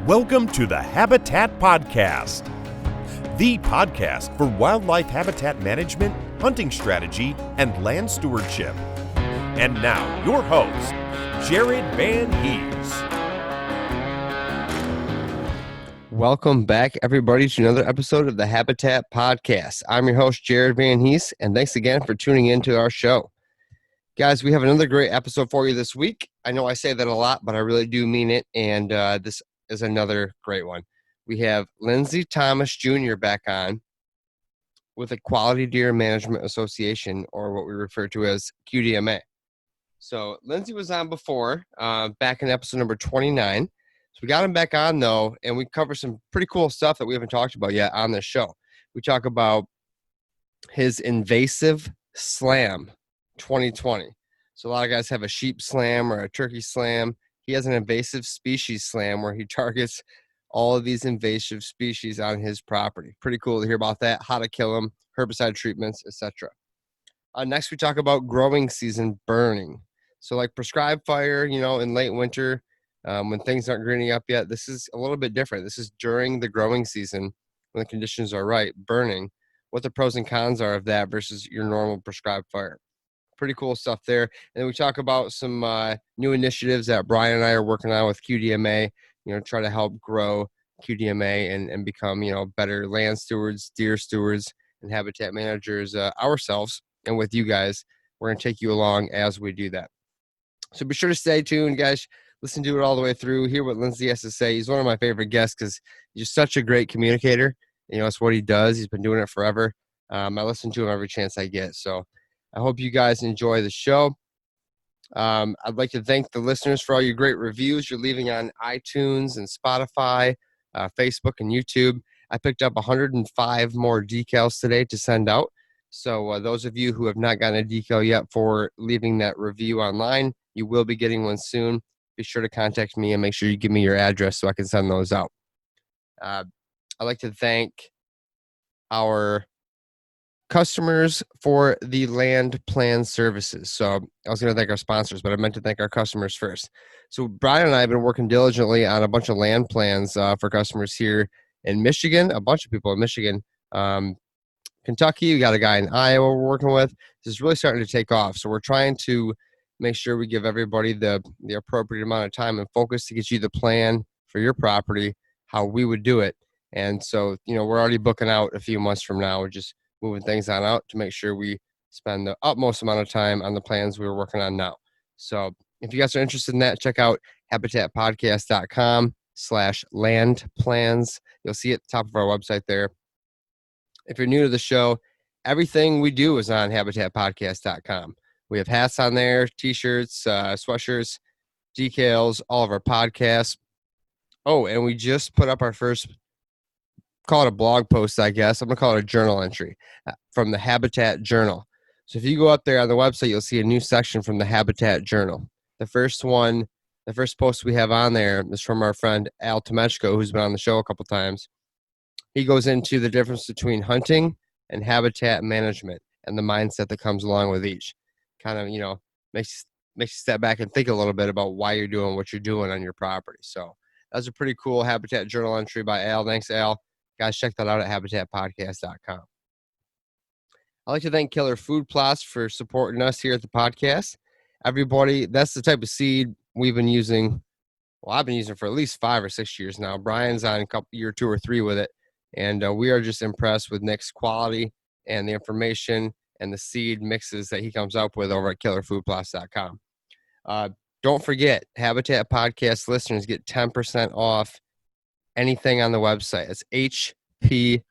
Welcome to the Habitat Podcast, the podcast for wildlife habitat management, hunting strategy, and land stewardship. And now, your host, Jared Van Hees. Welcome back, everybody, to another episode of the Habitat Podcast. I'm your host, Jared Van Hees, and thanks again for tuning in to our show. Guys, we have another great episode for you this week. I know I say that a lot, but I really do mean it, and this is another great one. We have Lindsay Thomas Jr. back on with the Quality Deer Management Association, or what we refer to as QDMA. So Lindsay was on before, back in episode number 29. So we got him back on, though, and we cover some pretty cool stuff that we haven't talked about yet on this show. We talk about his Invasive Slam 2020. So a lot of guys have a sheep slam or a turkey slam. He has an invasive species slam where he targets all of these invasive species on his property. Pretty cool to hear about that, how to kill them, herbicide treatments, etc. Next, we talk about growing season burning. So like prescribed fire, in late winter, when things aren't greening up yet, this is a little bit different. This is during the growing season when the conditions are right, burning, what the pros and cons are of that versus your normal prescribed fire. Pretty cool stuff there. And then we talk about some new initiatives that Brian and I are working on with QDMA, try to help grow QDMA and become, better land stewards, deer stewards, and habitat managers ourselves. And with you guys, we're going to take you along as we do that. So be sure to stay tuned, guys. Listen to it all the way through. Hear what Lindsay has to say. He's one of my favorite guests because he's just such a great communicator. It's what he does. He's been doing it forever. I listen to him every chance I get. So I hope you guys enjoy the show. I'd like to thank the listeners for all your great reviews you're leaving on iTunes and Spotify, Facebook, and YouTube. I picked up 105 more decals today to send out. So those of you who have not gotten a decal yet for leaving that review online, you will be getting one soon. Be sure to contact me and make sure you give me your address so I can send those out. I'd like to thank our customers for the land plan services. So I was going to thank our sponsors, but I meant to thank our customers first. So Brian and I have been working diligently on a bunch of land plans for customers here in Michigan, a bunch of people in Michigan, Kentucky. We got a guy in Iowa we're working with. This is really starting to take off. So we're trying to make sure we give everybody the appropriate amount of time and focus to get you the plan for your property, how we would do it. And so, we're already booking out a few months from now. We're just moving things on out to make sure we spend the utmost amount of time on the plans we're working on now. So if you guys are interested in that, check out habitatpodcast.com/land plans. You'll see it at the top of our website there. If you're new to the show, everything we do is on habitatpodcast.com. We have hats on there, t-shirts, sweatshirts, decals, all of our podcasts. Oh, and we just put up our first, call it a blog post, I guess. I'm going to call it a journal entry from the Habitat Journal. So if you go up there on the website, you'll see a new section from the Habitat Journal. The first post we have on there is from our friend Al Tomechko, who's been on the show a couple times. He goes into the difference between hunting and habitat management and the mindset that comes along with each. Kind of, makes you step back and think a little bit about why you're doing what you're doing on your property. So that's a pretty cool Habitat Journal entry by Al. Thanks, Al. Guys, check that out at habitatpodcast.com. I'd like to thank Killer Food Plots for supporting us here at the podcast. Everybody, that's the type of seed we've been using. Well, I've been using for at least 5 or 6 years now. Brian's on year 2 or 3 with it. And we are just impressed with Nick's quality and the information and the seed mixes that he comes up with over at killerfoodplots.com. Don't forget, Habitat Podcast listeners get 10% off anything on the website. It's HP10%.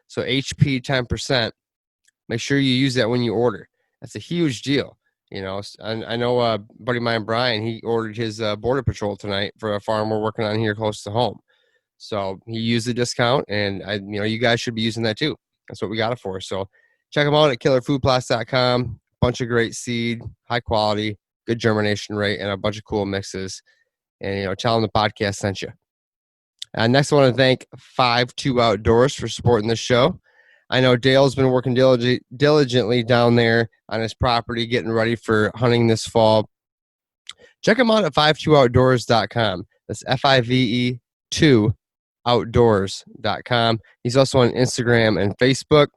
So HP 10%. Make sure you use that when you order. That's a huge deal. I know a buddy of mine, Brian, he ordered his Border Patrol tonight for a farm we're working on here close to home. So he used the discount, and you guys should be using that too. That's what we got it for. So check them out at killerfoodplots.com. Bunch of great seed, high quality, good germination rate, and a bunch of cool mixes. And, tell them the podcast sent you. Next, I want to thank 5-2 Outdoors for supporting this show. I know Dale's been working diligently down there on his property, getting ready for hunting this fall. Check him out at 52outdoors.com. That's FIVE2 outdoors.com. He's also on Instagram and Facebook.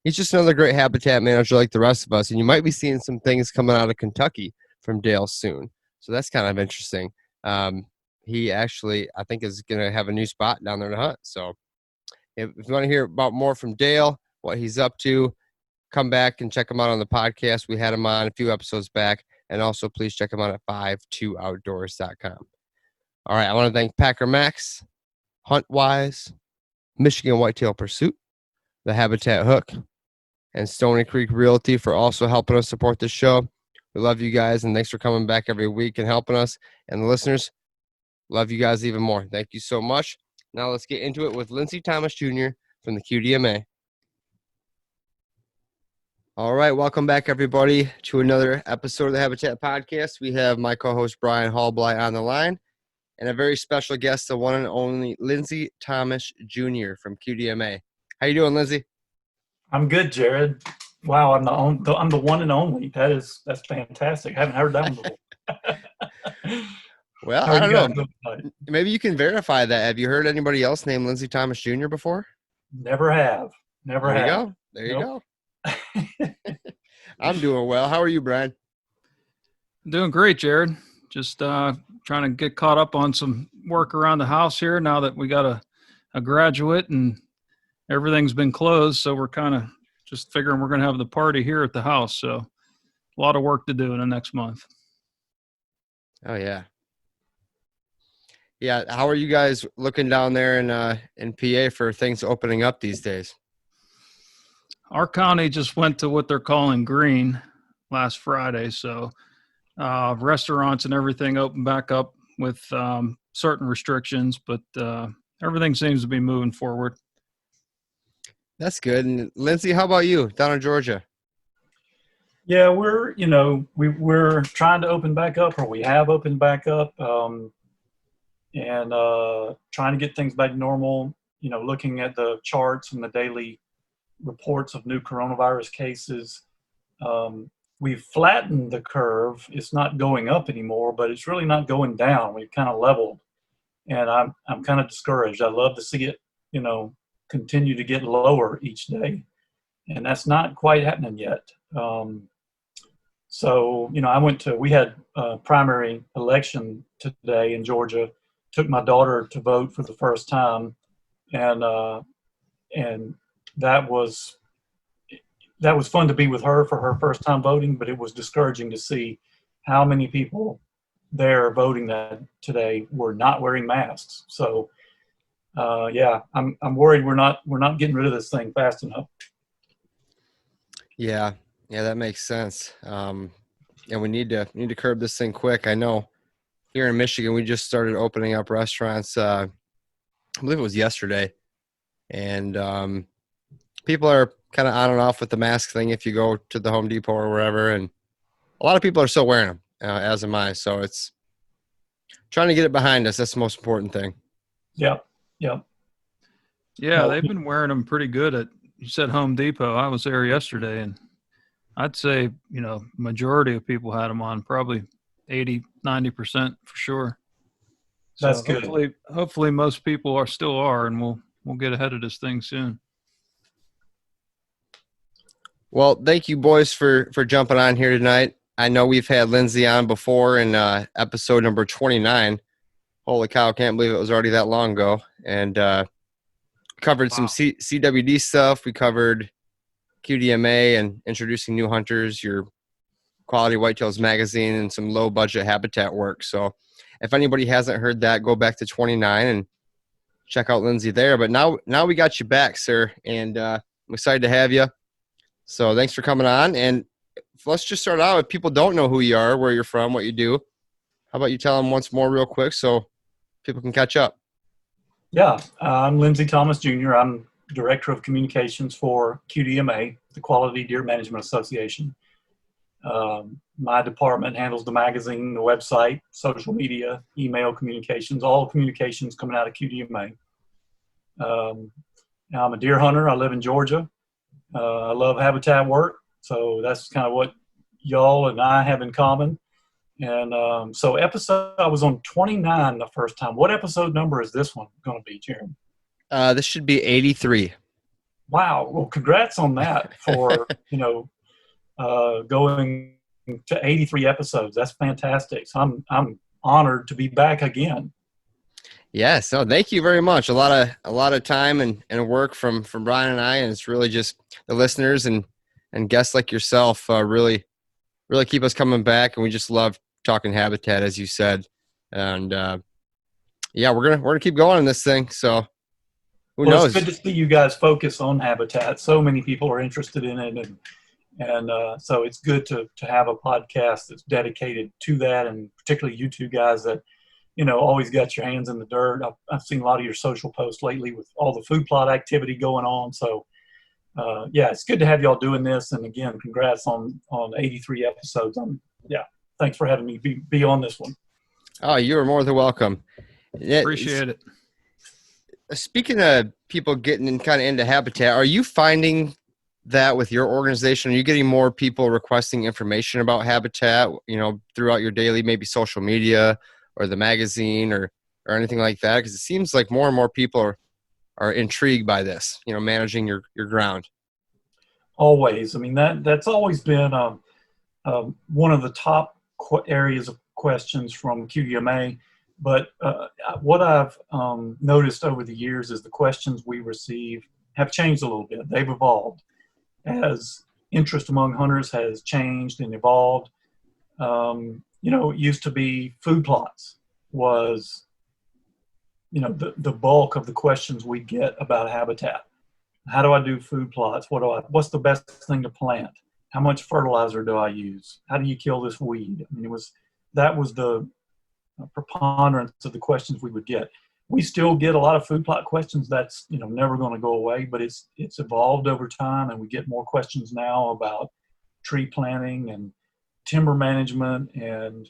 He's just another great habitat manager like the rest of us. And you might be seeing some things coming out of Kentucky from Dale soon. So that's kind of interesting. He actually, I think, is going to have a new spot down there to hunt. So if you want to hear about more from Dale, what he's up to, come back and check him out on the podcast. We had him on a few episodes back. And also, please check him out at 52outdoors.com. All right, I want to thank Packer Max, HuntWise, Michigan Whitetail Pursuit, the Habitat Hook, and Stony Creek Realty for also helping us support this show. We love you guys, and thanks for coming back every week and helping us. And the listeners, love you guys even more. Thank you so much. Now let's get into it with Lindsay Thomas Jr. from the QDMA. All right, welcome back, everybody, to another episode of the Habitat Podcast. We have my co-host, Brian Hallbly, on the line, and a very special guest, the one and only Lindsay Thomas Jr. from QDMA. How you doing, Lindsay? I'm good, Jared. Wow, I'm the one and only. That's fantastic. I haven't heard that one before. Well, I don't know. Maybe you can verify that. Have you heard anybody else named Lindsay Thomas Jr. before? Never have. Never have. Go. There you go. I'm doing well. How are you, Brian? Doing great, Jared. Just trying to get caught up on some work around the house here now that we got a graduate and everything's been closed. So we're kind of just figuring we're going to have the party here at the house. So a lot of work to do in the next month. Oh, yeah. Yeah. How are you guys looking down there in PA for things opening up these days? Our county just went to what they're calling green last Friday. So restaurants and everything opened back up with certain restrictions, but everything seems to be moving forward. That's good. And Lindsay, how about you down in Georgia? Yeah, we're trying to open back up, or we have opened back up, and trying to get things back to normal. Looking at the charts and the daily reports of new coronavirus cases, we've flattened the curve. It's not going up anymore, but it's really not going down. We've kind of leveled, and I'm kind of discouraged. I love to see it, continue to get lower each day, and that's not quite happening yet. So, we had a primary election today in Georgia, took my daughter to vote for the first time, and that was fun to be with her for her first time voting, but it was discouraging to see how many people there voting that today were not wearing masks. So, I'm worried we're not getting rid of this thing fast enough. Yeah, that makes sense. And we need to curb this thing quick. I know here in Michigan, we just started opening up restaurants. I believe it was yesterday, and people are kind of on and off with the mask thing if you go to the Home Depot or wherever, and a lot of people are still wearing them, as am I. So it's trying to get it behind us. That's the most important thing. Yep. Yeah, they've been wearing them pretty good at, you said Home Depot. I was there yesterday, and I'd say, majority of people had them on, probably 80, 90% for sure. That's good. Hopefully most people still are, and we'll get ahead of this thing soon. Well, thank you, boys, for jumping on here tonight. I know we've had Lindsay on before in episode number 29. Holy cow, can't believe it was already that long ago. And covered some CWD stuff. We covered QDMA and introducing new hunters, your Quality Whitetails magazine, and some low-budget habitat work. So if anybody hasn't heard that, go back to 29 and check out Lindsay there. But now we got you back, sir, and I'm excited to have you. So thanks for coming on. And let's just start out. If people don't know who you are, where you're from, what you do, how about you tell them once more real quick so people can catch up? Yeah, I'm Lindsay Thomas Jr. I'm Director of Communications for QDMA, the Quality Deer Management Association. My department handles the magazine, the website, social media, email communications, all communications coming out of QDMA. Now I'm a deer hunter. I live in Georgia. I love habitat work, so that's kind of what y'all and I have in common. And so I was on 29 the first time. What episode number is this one going to be, Jeremy? This should be 83. Wow. Well, congrats on that for, going to 83 episodes. That's fantastic. So I'm honored to be back again. Yes. No, thank you very much. A lot of time and work from Brian and I, and it's really just the listeners and guests like yourself really keep us coming back, and we just love talking habitat, as you said. And yeah, we're gonna keep going on this thing. So who knows? It's good to see you guys focus on habitat. So many people are interested in it, and so it's good to have a podcast that's dedicated to that, and particularly you two guys that always got your hands in the dirt. I've seen a lot of your social posts lately with all the food plot activity going on. So yeah, it's good to have y'all doing this. And again, congrats on 83 episodes. Thanks for having me be on this one. Oh, you're more than welcome. Appreciate it. Speaking of people getting kind of into habitat, are you finding that with your organization? Are you getting more people requesting information about habitat, throughout your daily, maybe social media or the magazine or anything like that? Because it seems like more and more people are intrigued by this, managing your ground. Always. I mean, that's always been one of the top areas of questions from QDMA. But what I've noticed over the years is the questions we receive have changed a little bit. They've evolved as interest among hunters has changed and evolved. It used to be food plots was, the bulk of the questions we get about habitat. How do I do food plots? What's the best thing to plant? How much fertilizer do I use? How do you kill this weed? I mean, that was the preponderance of the questions we would get. We still get a lot of food plot questions. That's never going to go away, but it's evolved over time, and we get more questions now about tree planting and timber management and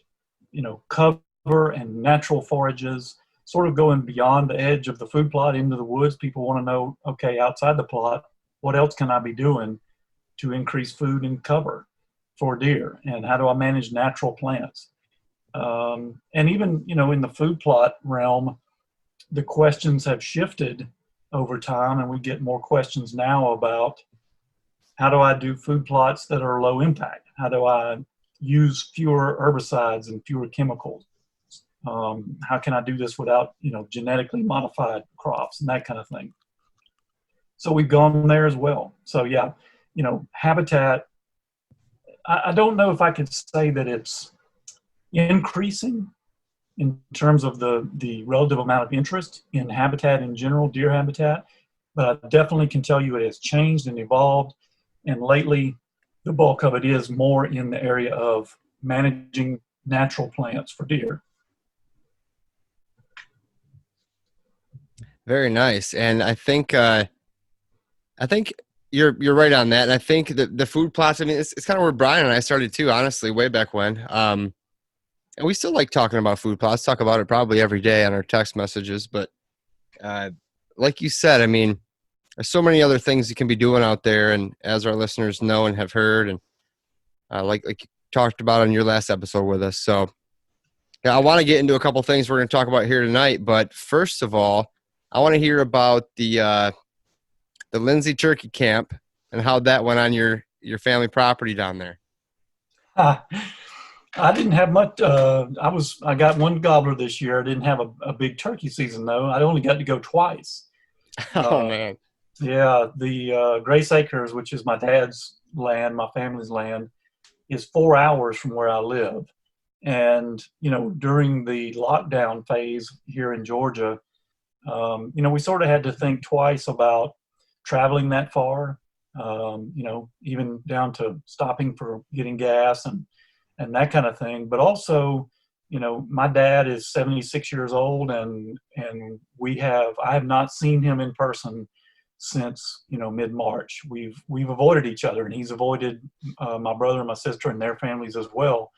cover and natural forages, sort of going beyond the edge of the food plot into the woods. People want to know, okay, outside the plot, what else can I be doing to increase food and cover for deer, and how do I manage natural plants? And even in the food plot realm, the questions have shifted over time, and we get more questions now about how do I do food plots that are low impact? How do I use fewer herbicides and fewer chemicals? How can I do this without genetically modified crops and that kind of thing? So we've gone there as well. So yeah, habitat, I don't know if I could say that it's increasing in terms of the relative amount of interest in habitat in general, deer habitat, but I definitely can tell you it has changed and evolved. And lately, the bulk of it is more in the area of managing natural plants for deer. Very nice. And I think you're right on that. And I think the food plots, I mean, it's kind of where Brian and I started too, honestly, way back when. And we still like talking about food plots, talk about it probably every day on our text messages. But like you said, I mean, there's so many other things you can be doing out there. And as our listeners know and have heard, and like you talked about on your last episode with us. So yeah, I want to get into a couple things we're going to talk about here tonight. But first of all, I want to hear about the Lindsay turkey camp and how that went on your family property down there. I didn't have much. I got one gobbler this year. I didn't have a big turkey season though. I only got to go twice. Oh man. Yeah, the Grace Acres, which is my dad's land, my family's land, is 4 hours from where I live. And during the lockdown phase here in Georgia, we sort of had to think twice about traveling that far. Even down to stopping for getting gas and that kind of thing. But also, my dad is 76 years old, and I have not seen him in person since mid-March. We've avoided each other, and he's avoided my brother and my sister and their families as well.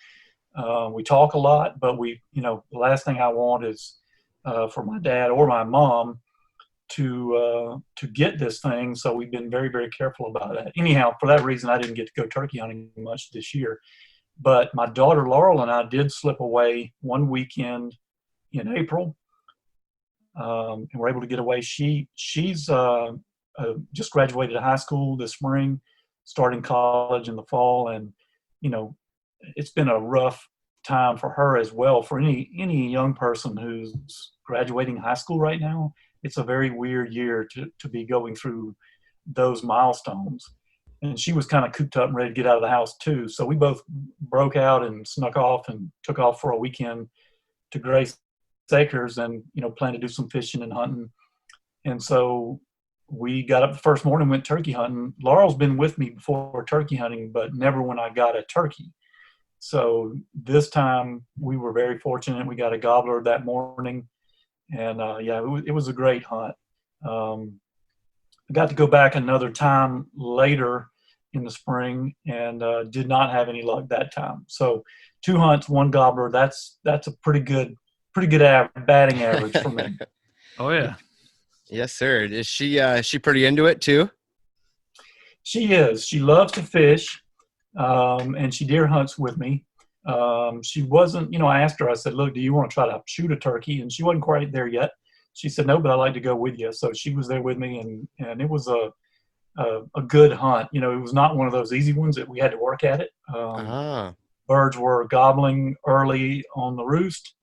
We talk a lot, but the last thing I want is for my dad or my mom to get this thing. So we've been very, very careful about that. Anyhow, for that reason, I didn't get to go turkey hunting much this year. But my daughter Laurel and I did slip away one weekend in April, and we're able to get away. She's just graduated high school this spring, starting college in the fall, and it's been a rough time for her as well. For any young person who's graduating high school right now, it's a very weird year to be going through those milestones. And she was kind of cooped up and ready to get out of the house too. So we both broke out and snuck off and took off for a weekend to Grace Acres and, planned to do some fishing and hunting. And so we got up the first morning, went turkey hunting. Laurel's been with me before turkey hunting, but never when I got a turkey. So this time we were very fortunate. We got a gobbler that morning. And it was a great hunt. I got to go back another time later in the spring and did not have any luck that time. So 2 hunts, 1 gobbler. That's a pretty good batting average for me. Oh yeah. Yes, sir. Is she pretty into it too? She is. She loves to fish, and she deer hunts with me. She wasn't, I asked her, I said, look, do you want to try to shoot a turkey? And she wasn't quite there yet. She said, no, but I'd like to go with you. So she was there with me, and it was a good hunt. It was not one of those easy ones that we had to work at it. Birds were gobbling early on the roost,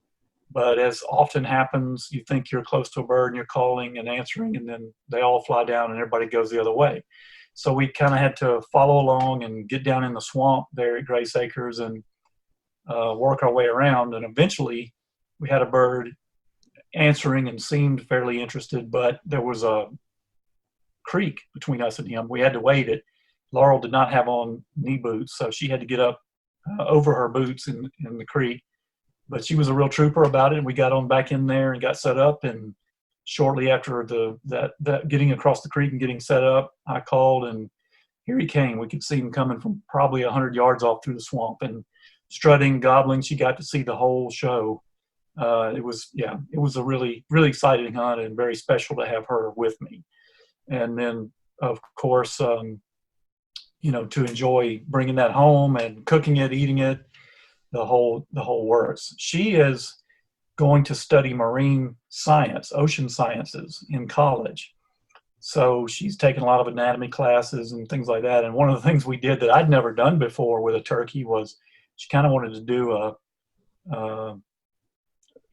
but as often happens, you think you're close to a bird and you're calling and answering, and then they all fly down and everybody goes the other way. So we kind of had to follow along and get down in the swamp there at Grace Acres and work our way around. And eventually we had a bird answering and seemed fairly interested, but there was a creek between us and him. We had to wade it. Laurel did not have on knee boots, so she had to get up over her boots in the creek. But she was a real trooper about it, and we got on back in there and got set up. And shortly after that getting across the creek and getting set up, I called, and here he came. We could see him coming from probably 100 yards off through the swamp and strutting, gobbling. She got to see the whole show. It was a really, really exciting hunt and very special to have her with me. And then, of course, to enjoy bringing that home and cooking it, eating it, the whole works. She is going to study marine science, ocean sciences in college. So she's taken a lot of anatomy classes and things like that. And one of the things we did that I'd never done before with a turkey was she kind of wanted to do a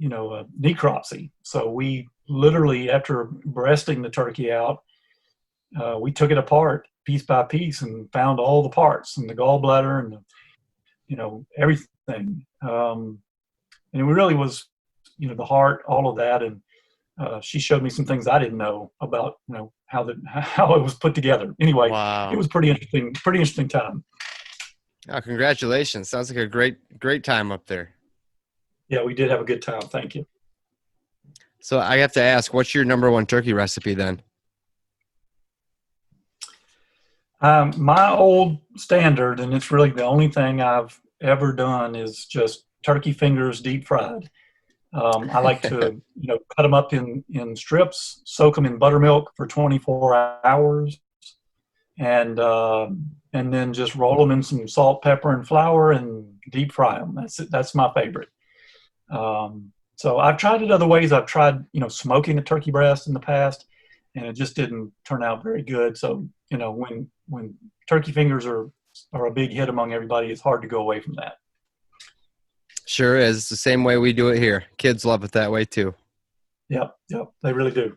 necropsy. So we literally, after breasting the turkey out, we took it apart piece by piece and found all the parts and the gallbladder and everything. And it really was, the heart, all of that. And she showed me some things I didn't know about, how it was put together. Anyway, Wow. It was pretty interesting time. Oh, congratulations. Sounds like a great time up there. Yeah, we did have a good time. Thank you. So I have to ask, what's your number one turkey recipe then? My old standard, and it's really the only thing I've ever done, is just turkey fingers deep fried. I like to, cut them up in strips, soak them in buttermilk for 24 hours, and then just roll them in some salt, pepper, and flour and deep fry them. That's my favorite. So I've tried it other ways. I've tried, smoking a turkey breast in the past, and it just didn't turn out very good. So, when turkey fingers are a big hit among everybody, it's hard to go away from that. Sure is. It's the same way we do it here. Kids love it that way too. Yep, they really do.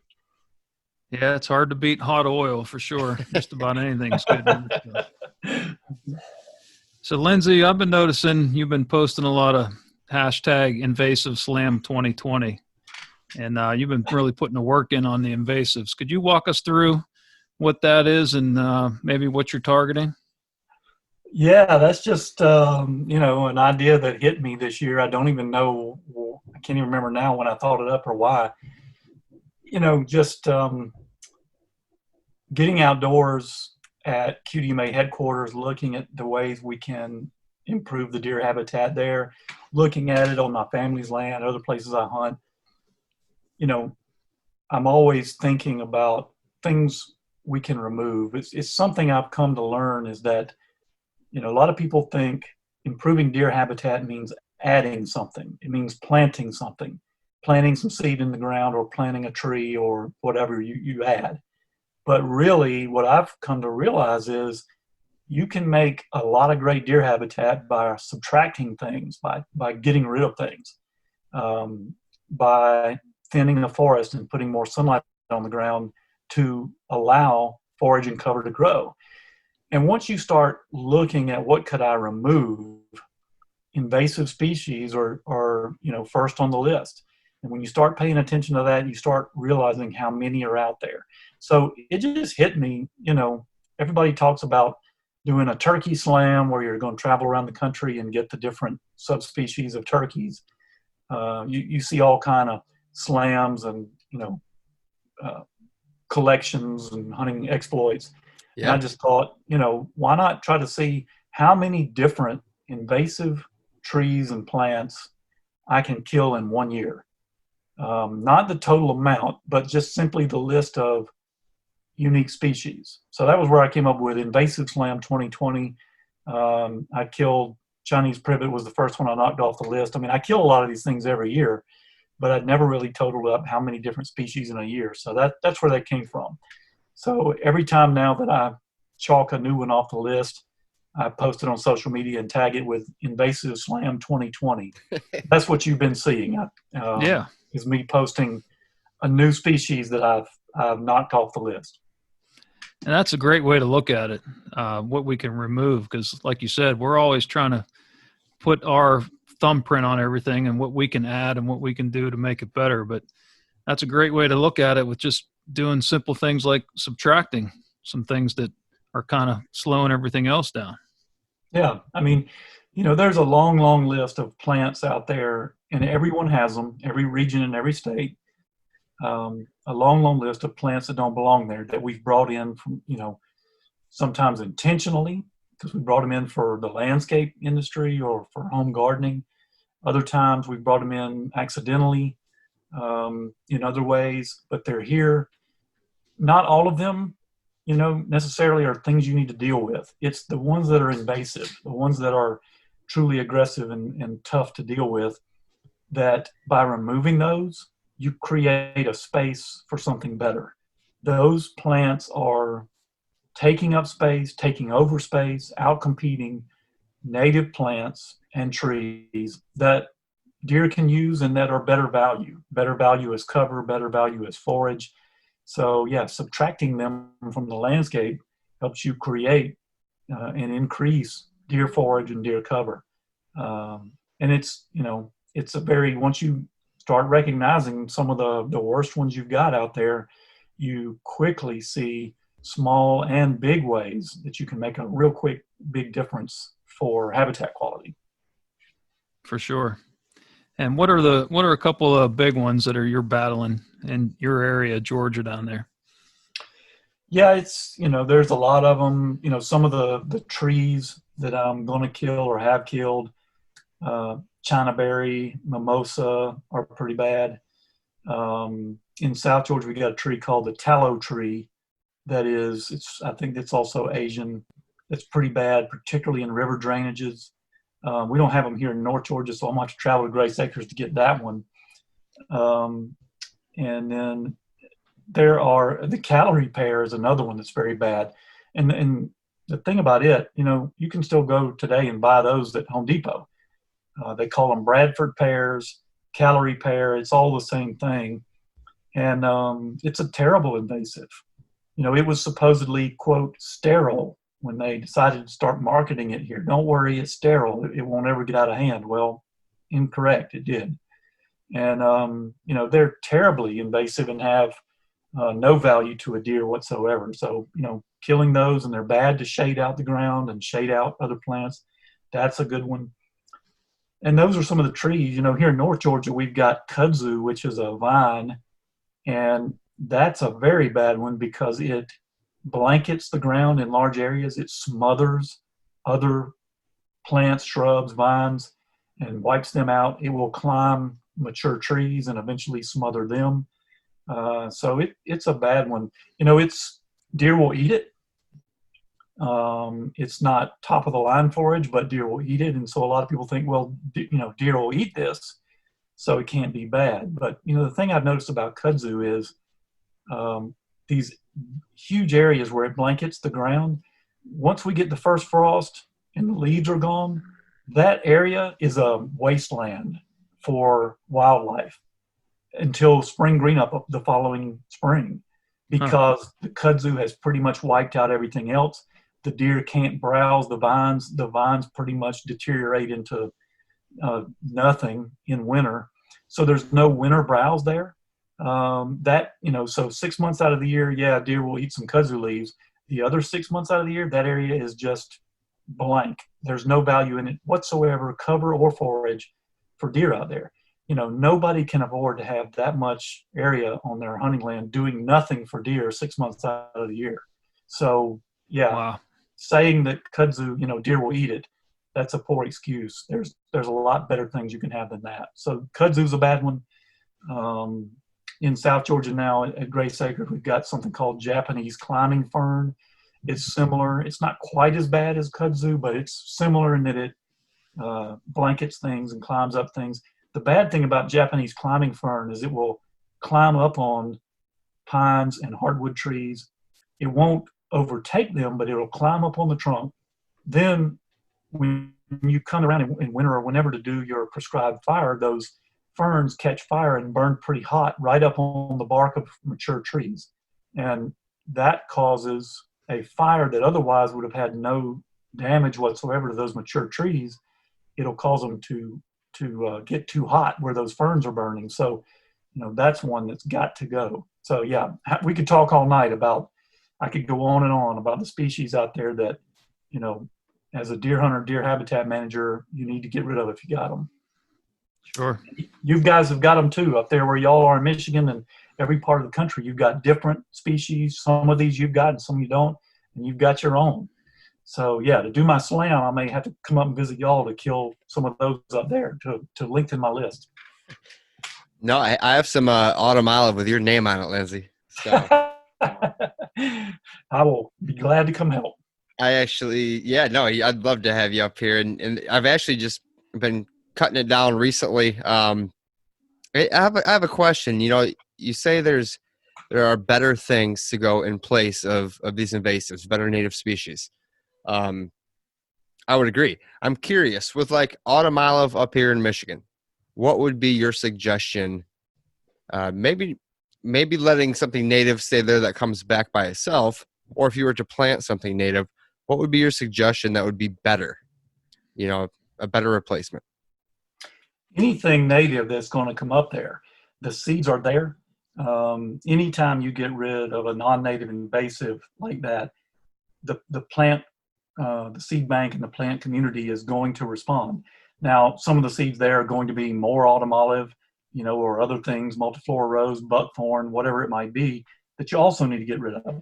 Yeah, it's hard to beat hot oil for sure. Just about anything's good. So, Lindsay, I've been noticing you've been posting a lot of hashtag Invasive Slam 2020, and you've been really putting the work in on the invasives. Could you walk us through what that is and maybe what you're targeting? Yeah, that's just, an idea that hit me this year. I don't even know. I can't even remember now when I thought it up or why. Just getting outdoors at QDMA headquarters, looking at the ways we can improve the deer habitat there, looking at it on my family's land, other places I hunt. I'm always thinking about things we can remove. It's something I've come to learn is that, a lot of people think improving deer habitat means adding something. It means planting something, planting some seed in the ground or planting a tree or whatever you add. But really what I've come to realize is you can make a lot of great deer habitat by subtracting things, by getting rid of things, by thinning the forest and putting more sunlight on the ground to allow forage and cover to grow. And once you start looking at what could I remove, invasive species are first on the list. And when you start paying attention to that, you start realizing how many are out there. So it just hit me, everybody talks about doing a turkey slam where you're going to travel around the country and get the different subspecies of turkeys. You see all kind of slams and, collections and hunting exploits. Yep. And I just thought, why not try to see how many different invasive trees and plants I can kill in 1 year. Not the total amount, but just simply the list of unique species. So that was where I came up with Invasive Slam 2020. I killed Chinese privet was the first one I knocked off the list. I mean, I kill a lot of these things every year, but I'd never really totaled up how many different species in a year. So that's where that came from. So every time now that I chalk a new one off the list, I post it on social media and tag it with Invasive Slam 2020. That's what you've been seeing. Is me posting a new species that I've knocked off the list. And that's a great way to look at it, what we can remove, because like you said, we're always trying to put our thumbprint on everything and what we can add and what we can do to make it better. But that's a great way to look at it, with just doing simple things like subtracting some things that are kind of slowing everything else down. Yeah. I mean, there's a long, long list of plants out there, and everyone has them, every region in every state. A long, long list of plants that don't belong there that we've brought in from, sometimes intentionally, because we brought them in for the landscape industry or for home gardening. Other times we've brought them in accidentally, in other ways, but they're here. Not all of them, necessarily are things you need to deal with. It's the ones that are invasive, the ones that are truly aggressive and tough to deal with, that by removing those, you create a space for something better. Those plants are taking up space, taking over space, outcompeting native plants and trees that deer can use and that are better value. Better value as cover, better value as forage. So yeah, subtracting them from the landscape helps you create and increase deer forage and deer cover. And it's a very, once you start recognizing some of the worst ones you've got out there, you quickly see small and big ways that you can make a real quick, big difference for habitat quality. For sure. And what are a couple of big ones that you're battling in your area, Georgia, down there? Yeah, it's, there's a lot of them. Some of the trees that I'm going to kill or have killed, Chinaberry, mimosa are pretty bad. In South Georgia, we got a tree called the tallow tree I think it's also Asian. It's pretty bad, particularly in river drainages. We don't have them here in North Georgia, so I'm going to have to travel to Grace Acres to get that one. And then there are the calorie pear is another one that's very bad. And the thing about it, you can still go today and buy those at Home Depot. They call them Bradford pears, calorie pear. It's all the same thing. And it's a terrible invasive. It was supposedly, quote, sterile when they decided to start marketing it here. Don't worry, it's sterile. It won't ever get out of hand. Well, incorrect, it did. And, they're terribly invasive and have no value to a deer whatsoever. So, killing those, and they're bad to shade out the ground and shade out other plants. That's a good one. And those are some of the trees. Here in North Georgia, we've got kudzu, which is a vine, and that's a very bad one because it blankets the ground in large areas. It smothers other plants, shrubs, vines, and wipes them out. It will climb mature trees and eventually smother them. So it's a bad one. Deer will eat it. It's not top of the line forage, but deer will eat it. And so a lot of people think, well, deer will eat this, so it can't be bad. But, the thing I've noticed about kudzu is these huge areas where it blankets the ground. Once we get the first frost and the leaves are gone, that area is a wasteland for wildlife until spring green up the following spring, because the kudzu has pretty much wiped out everything else. The deer can't browse the vines. The vines pretty much deteriorate into nothing in winter. So there's no winter browse there. So 6 months out of the year, yeah, deer will eat some kudzu leaves. The other 6 months out of the year, that area is just blank. There's no value in it whatsoever, cover or forage, for deer out there. Nobody can afford to have that much area on their hunting land doing nothing for deer 6 months out of the year. So, yeah, Wow. Saying that kudzu, deer will eat it, that's a poor excuse. There's a lot better things you can have than that. So kudzu's a bad one. In South Georgia now at Grace Acres, we've got something called Japanese climbing fern. It's similar. It's not quite as bad as kudzu, but it's similar in that it blankets things and climbs up things. The bad thing about Japanese climbing fern is it will climb up on pines and hardwood trees. It won't overtake them, but it'll climb up on the trunk. Then when you come around in winter or whenever to do your prescribed fire, those ferns catch fire and burn pretty hot right up on the bark of mature trees. And that causes a fire that otherwise would have had no damage whatsoever to those mature trees. It'll cause them to get too hot where those ferns are burning. So, that's one that's got to go. So, yeah, we could talk all night I could go on and on about the species out there that, as a deer hunter, deer habitat manager, you need to get rid of if you got them. Sure. You guys have got them too up there where y'all are in Michigan and every part of the country. You've got different species. Some of these you've got and some you don't, and you've got your own. So yeah, to do my slam, I may have to come up and visit y'all to kill some of those up there to lengthen my list. No, I have some autumn olive with your name on it, Lindsay. So I will be glad to come help. I'd love to have you up here. And I've actually just been cutting it down recently. I have a question. You say there are better things to go in place of these invasives, better native species. I would agree. I'm curious, with like autumn olive up here in Michigan, what would be your suggestion? Maybe letting something native stay there that comes back by itself, or if you were to plant something native, what would be your suggestion that would be better? A better replacement. Anything native that's going to come up there, the seeds are there. Anytime you get rid of a non-native invasive like that, the plant, the seed bank and the plant community is going to respond. Now, some of the seeds there are going to be more autumn olive, or other things, multiflora rose, buckthorn, whatever it might be, that you also need to get rid of.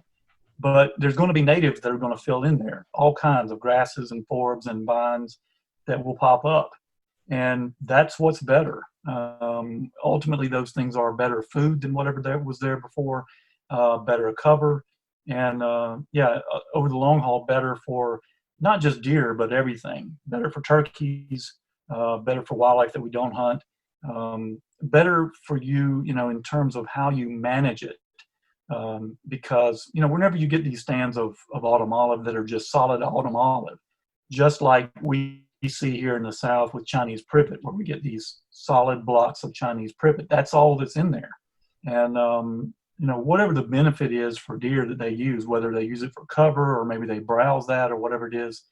But there's going to be natives that are going to fill in there, all kinds of grasses and forbs and vines that will pop up. And that's what's better. Ultimately, those things are better food than whatever that was there before, better cover, and over the long haul, better for not just deer, but everything. Better for turkeys, better for wildlife that we don't hunt, better for you, in terms of how you manage it. Because, whenever you get these stands of autumn olive that are just solid autumn olive, just like we see here in the South with Chinese privet, where we get these solid blocks of Chinese privet, that's all that's in there. And, whatever the benefit is for deer that they use, whether they use it for cover or maybe they browse that or whatever it is,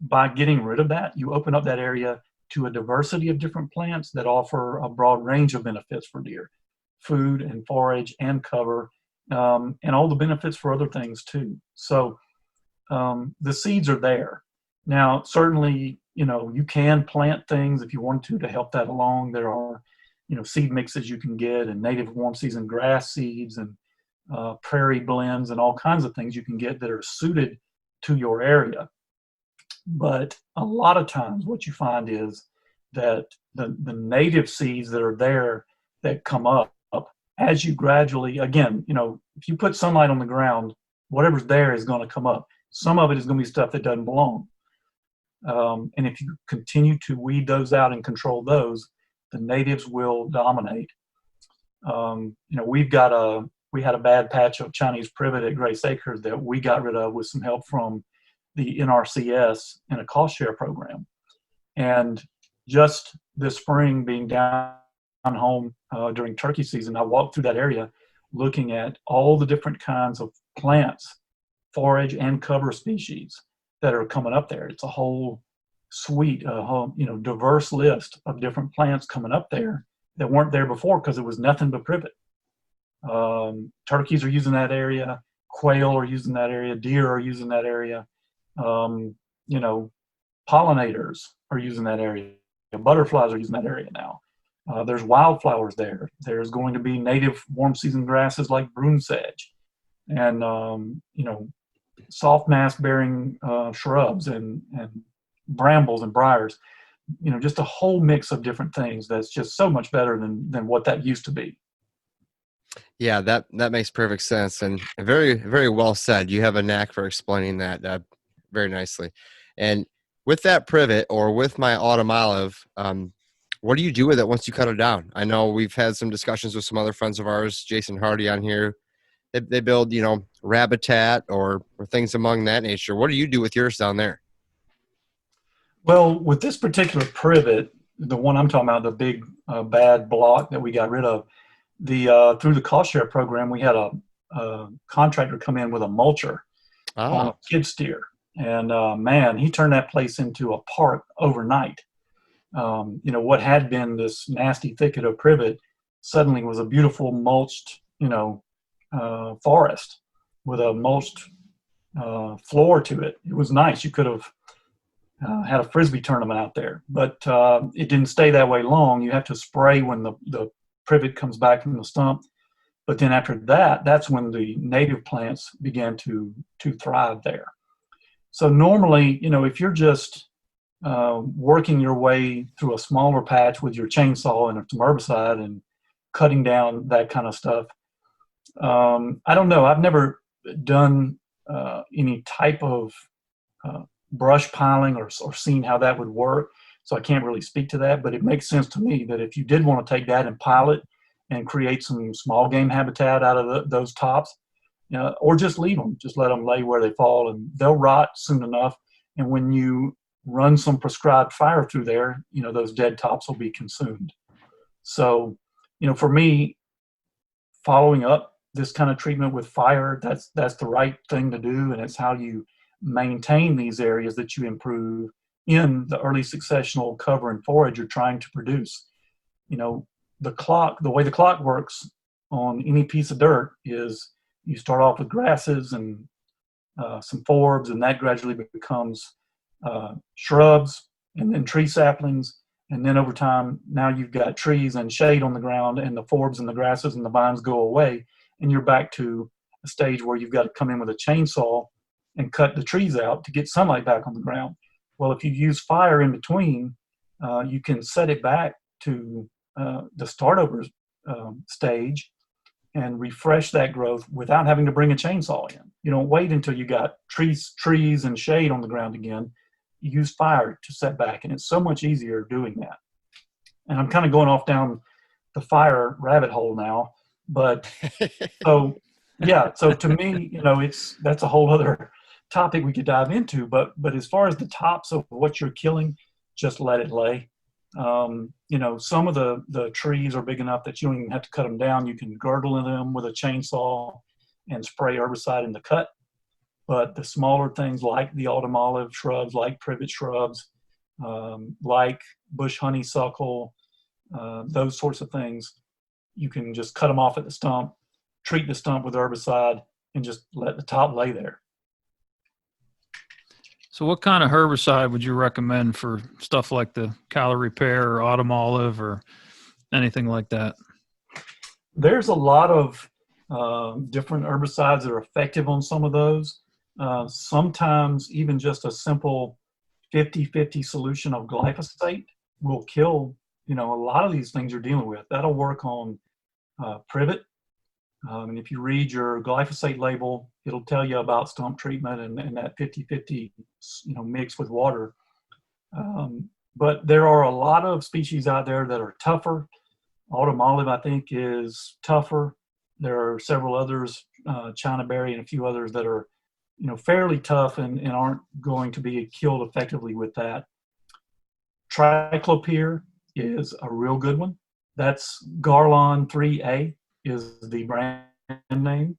by getting rid of that, you open up that area to a diversity of different plants that offer a broad range of benefits for deer, food and forage and cover, and all the benefits for other things too. So the seeds are there. Now, certainly, you can plant things if you want to help that along. There are, seed mixes you can get, and native warm season grass seeds and prairie blends and all kinds of things you can get that are suited to your area. But a lot of times what you find is that the native seeds that are there that come up as you gradually, again, if you put sunlight on the ground, whatever's there is going to come up. Some of it is going to be stuff that doesn't belong. And if you continue to weed those out and control those, the natives will dominate. We had a bad patch of Chinese privet at Grace Acres that we got rid of with some help from the NRCS in a cost share program. And just this spring, being down home during turkey season, I walked through that area looking at all the different kinds of plants, forage and cover species that are coming up there. It's a whole suite, diverse list of different plants coming up there that weren't there before because it was nothing but privet. Turkeys are using that area, quail are using that area, deer are using that area, pollinators are using that area, butterflies are using that area now. There's wildflowers there. There's going to be native warm season grasses like broom sedge and, soft mass bearing shrubs and brambles and briars, just a whole mix of different things that's just so much better than what that used to be. Yeah, that makes perfect sense, and very, very well said. You have a knack for explaining that very nicely. And with that privet or with my autumn olive, what do you do with it once you cut it down? I know we've had some discussions with some other friends of ours, Jason Hardy on here. They build, Rabbitat or things among that nature. What do you do with yours down there? Well, with this particular privet, the one I'm talking about, the big bad block that we got rid of, through the cost share program, we had a contractor come in with a mulcher on a skid steer. And man, he turned that place into a park overnight. What had been this nasty thicket of privet suddenly was a beautiful mulched, forest with a mulched floor to it. It was nice. You could have had a Frisbee tournament out there, but it didn't stay that way long. You have to spray when the privet comes back from the stump. But then after that, that's when the native plants began to thrive there. So normally, if you're just working your way through a smaller patch with your chainsaw and some herbicide and cutting down that kind of stuff, I don't know. I've never done any type of brush piling or seen how that would work. So I can't really speak to that, but it makes sense to me that if you did want to take that and pile it and create some small game habitat out of those tops, or just leave them, just let them lay where they fall and they'll rot soon enough. And when you run some prescribed fire through there, those dead tops will be consumed. So, for me, following up this kind of treatment with fire, that's the right thing to do. And it's how you maintain these areas that you improve in the early successional cover and forage you're trying to produce. The way the clock works on any piece of dirt is you start off with grasses and some forbs, and that gradually becomes shrubs and then tree saplings. And then over time, now you've got trees and shade on the ground, and the forbs and the grasses and the vines go away, and you're back to a stage where you've got to come in with a chainsaw and cut the trees out to get sunlight back on the ground. Well, if you use fire in between, you can set it back to the start over stage and refresh that growth without having to bring a chainsaw in. You don't wait until you got trees and shade on the ground again. You use fire to set back, and it's so much easier doing that. And I'm kind of going off down the fire rabbit hole now, but so to me, that's a whole other topic we could dive into, but as far as the tops of what you're killing, just let it lay. Some of the trees are big enough that you don't even have to cut them down. You can girdle them with a chainsaw and spray herbicide in the cut. But the smaller things like the autumn olive shrubs, like privet shrubs, like bush honeysuckle, those sorts of things, you can just cut them off at the stump, treat the stump with herbicide, and just let the top lay there. So what kind of herbicide would you recommend for stuff like the calorie pear or autumn olive or anything like that? There's a lot of different herbicides that are effective on some of those. Sometimes even just a simple 50-50 solution of glyphosate will kill, a lot of these things you're dealing with. That'll work on privet. And if you read your glyphosate label, it'll tell you about stump treatment and that 50-50, mix with water. But there are a lot of species out there that are tougher. Autumn olive, I think, is tougher. There are several others, China berry and a few others that are, fairly tough and aren't going to be killed effectively with that. Triclopyr is a real good one. That's Garlon 3A is the brand name.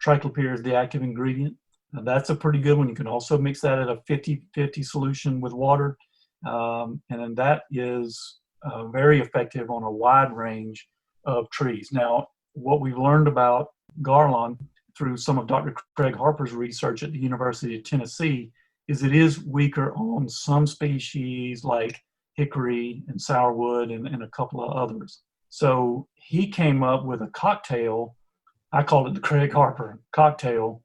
Triclopyr is the active ingredient. That's a pretty good one. You can also mix that at a 50-50 solution with water. And then that is very effective on a wide range of trees. Now, what we've learned about Garlon through some of Dr. Craig Harper's research at the University of Tennessee is it is weaker on some species like hickory and sourwood and a couple of others. So he came up with a cocktail. I called it the Craig Harper cocktail.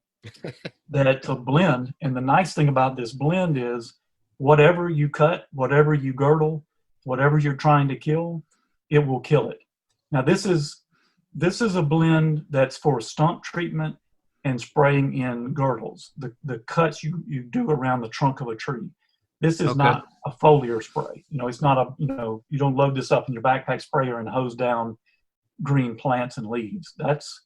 That's a blend. And the nice thing about this blend is whatever you cut, whatever you girdle, whatever you're trying to kill, it will kill it. Now this is a blend that's for stump treatment and spraying in girdles, the cuts you do around the trunk of a tree. This is not a foliar spray. It's not you don't load this up in your backpack sprayer and hose down green plants and leaves. That's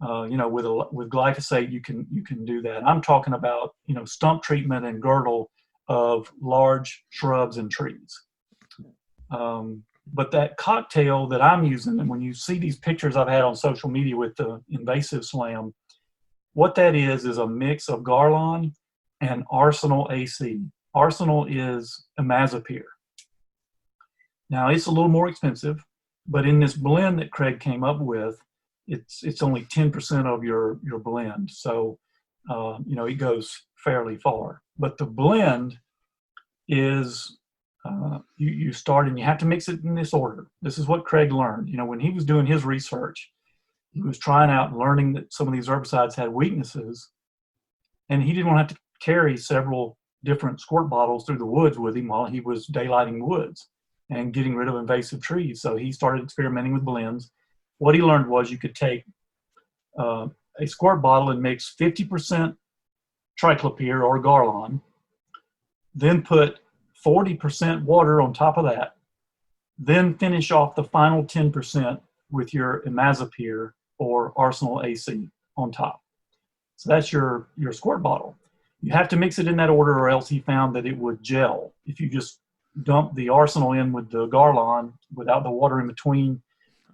with glyphosate you can do that. I'm talking about stump treatment and girdle of large shrubs and trees. But that cocktail that I'm using, and when you see these pictures I've had on social media with the Invasive Slam, what that is a mix of Garlon and Arsenal AC. Arsenal is imazapyr. Now it's a little more expensive, but in this blend that Craig came up with, it's only 10% of your blend. So it goes fairly far. But the blend is you start and you have to mix it in this order. This is what Craig learned. When he was doing his research, he was trying out and learning that some of these herbicides had weaknesses, and he didn't want to have to carry several different squirt bottles through the woods with him while he was daylighting woods and getting rid of invasive trees. So he started experimenting with blends. What he learned was you could take a squirt bottle and mix 50% triclopyr or Garlon, then put 40% water on top of that, then finish off the final 10% with your imazapyr or Arsenal AC on top. So that's your squirt bottle. You have to mix it in that order, or else he found that it would gel. If you just dump the Arsenal in with the Garlon without the water in between,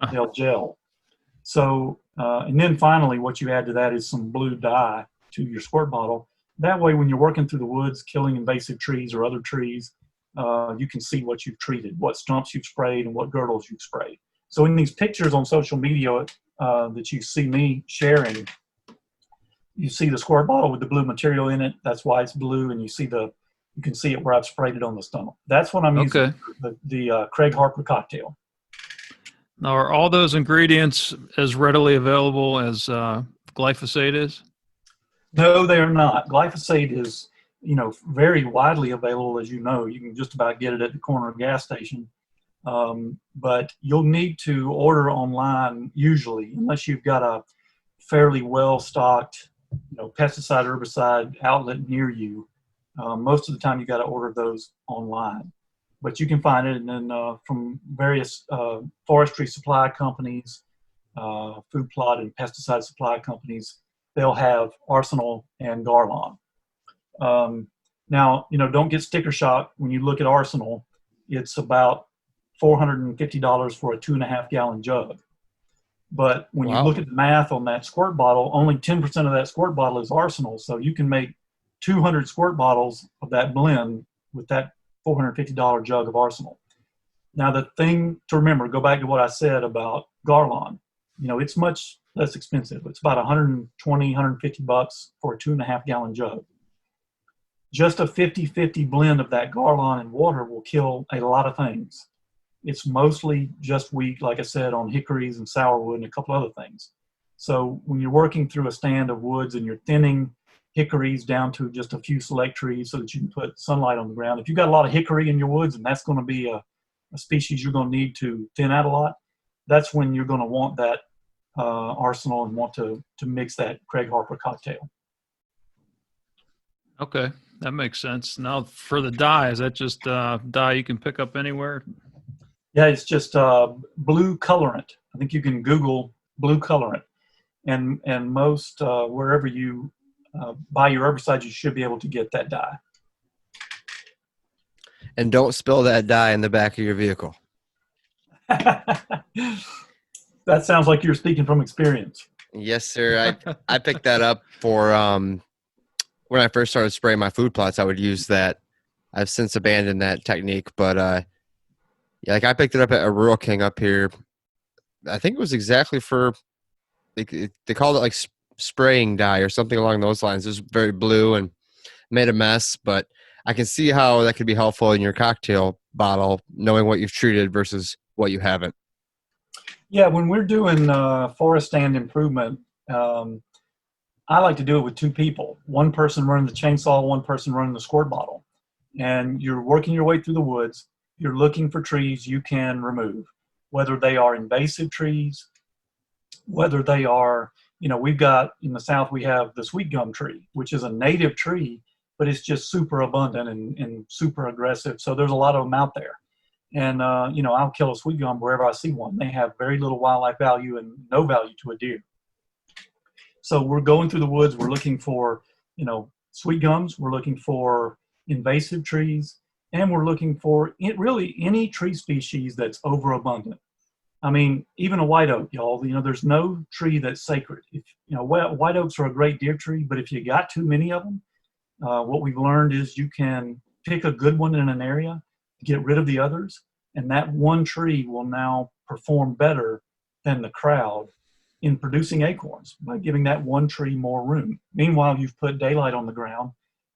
they'll gel. So, and then finally what you add to that is some blue dye to your squirt bottle. That way, when you're working through the woods, killing invasive trees or other trees, you can see what you've treated, what stumps you've sprayed, and what girdles you've sprayed. So in these pictures on social media that you see me sharing, you see the squirt bottle with the blue material in it. That's why it's blue, and you can see it where I've sprayed it on the stump. That's what I'm using, the Craig Harper cocktail. Now, are all those ingredients as readily available as glyphosate is? No, they are not. Glyphosate is, very widely available, as you know. You can just about get it at the corner gas station. But you'll need to order online usually, unless you've got a fairly well-stocked, pesticide, herbicide outlet near you. Most of the time you got to order those online. But you can find it from various forestry supply companies, food plot and pesticide supply companies. They'll have Arsenal and Garlon. Now, don't get sticker shock when you look at Arsenal. It's about $450 for a 2.5 gallon jug. But when you look at the math on that squirt bottle, only 10% of that squirt bottle is Arsenal. So you can make 200 squirt bottles of that blend with that $450 jug of Arsenal. Now, the thing to remember, go back to what I said about Garlon. It's much less expensive. It's about $120, $150 for a 2.5 gallon jug. Just a 50-50 blend of that Garlon and water will kill a lot of things. It's mostly just weak, like I said, on hickories and sourwood and a couple other things. So when you're working through a stand of woods and you're thinning hickories down to just a few select trees so that you can put sunlight on the ground, if you've got a lot of hickory in your woods and that's going to be a species you're going to need to thin out a lot, that's when you're going to want that arsenal and want to mix that Craig Harper cocktail. Okay, that makes sense. Now for the dye, is that just dye you can pick up anywhere? Yeah, it's just blue colorant. I think you can Google blue colorant, and most wherever you buy your herbicides, you should be able to get that dye. And don't spill that dye in the back of your vehicle. That sounds like you're speaking from experience. Yes, sir. I picked that up for when I first started spraying my food plots. I would use that. I've since abandoned that technique, but yeah, like I picked it up at a Rural King up here. I think it was exactly for they called it like spraying dye or something along those lines. It was very blue and made a mess, but I can see how that could be helpful in your cocktail bottle, knowing what you've treated versus what you haven't. Yeah, when we're doing forest stand improvement, I like to do it with two people. One person running the chainsaw, one person running the squirt bottle. And you're working your way through the woods. You're looking for trees you can remove, whether they are invasive trees, whether they are, we've got in the South, we have the sweet gum tree, which is a native tree, but it's just super abundant and super aggressive. So there's a lot of them out there. And, I'll kill a sweet gum wherever I see one. They have very little wildlife value and no value to a deer. So we're going through the woods. We're looking for, sweet gums. We're looking for invasive trees. And we're looking for really any tree species that's overabundant. I mean, even a white oak, y'all, there's no tree that's sacred. White oaks are a great deer tree, but if you got too many of them, what we've learned is you can pick a good one in an area, get rid of the others, and that one tree will now perform better than the crowd in producing acorns by giving that one tree more room. Meanwhile, you've put daylight on the ground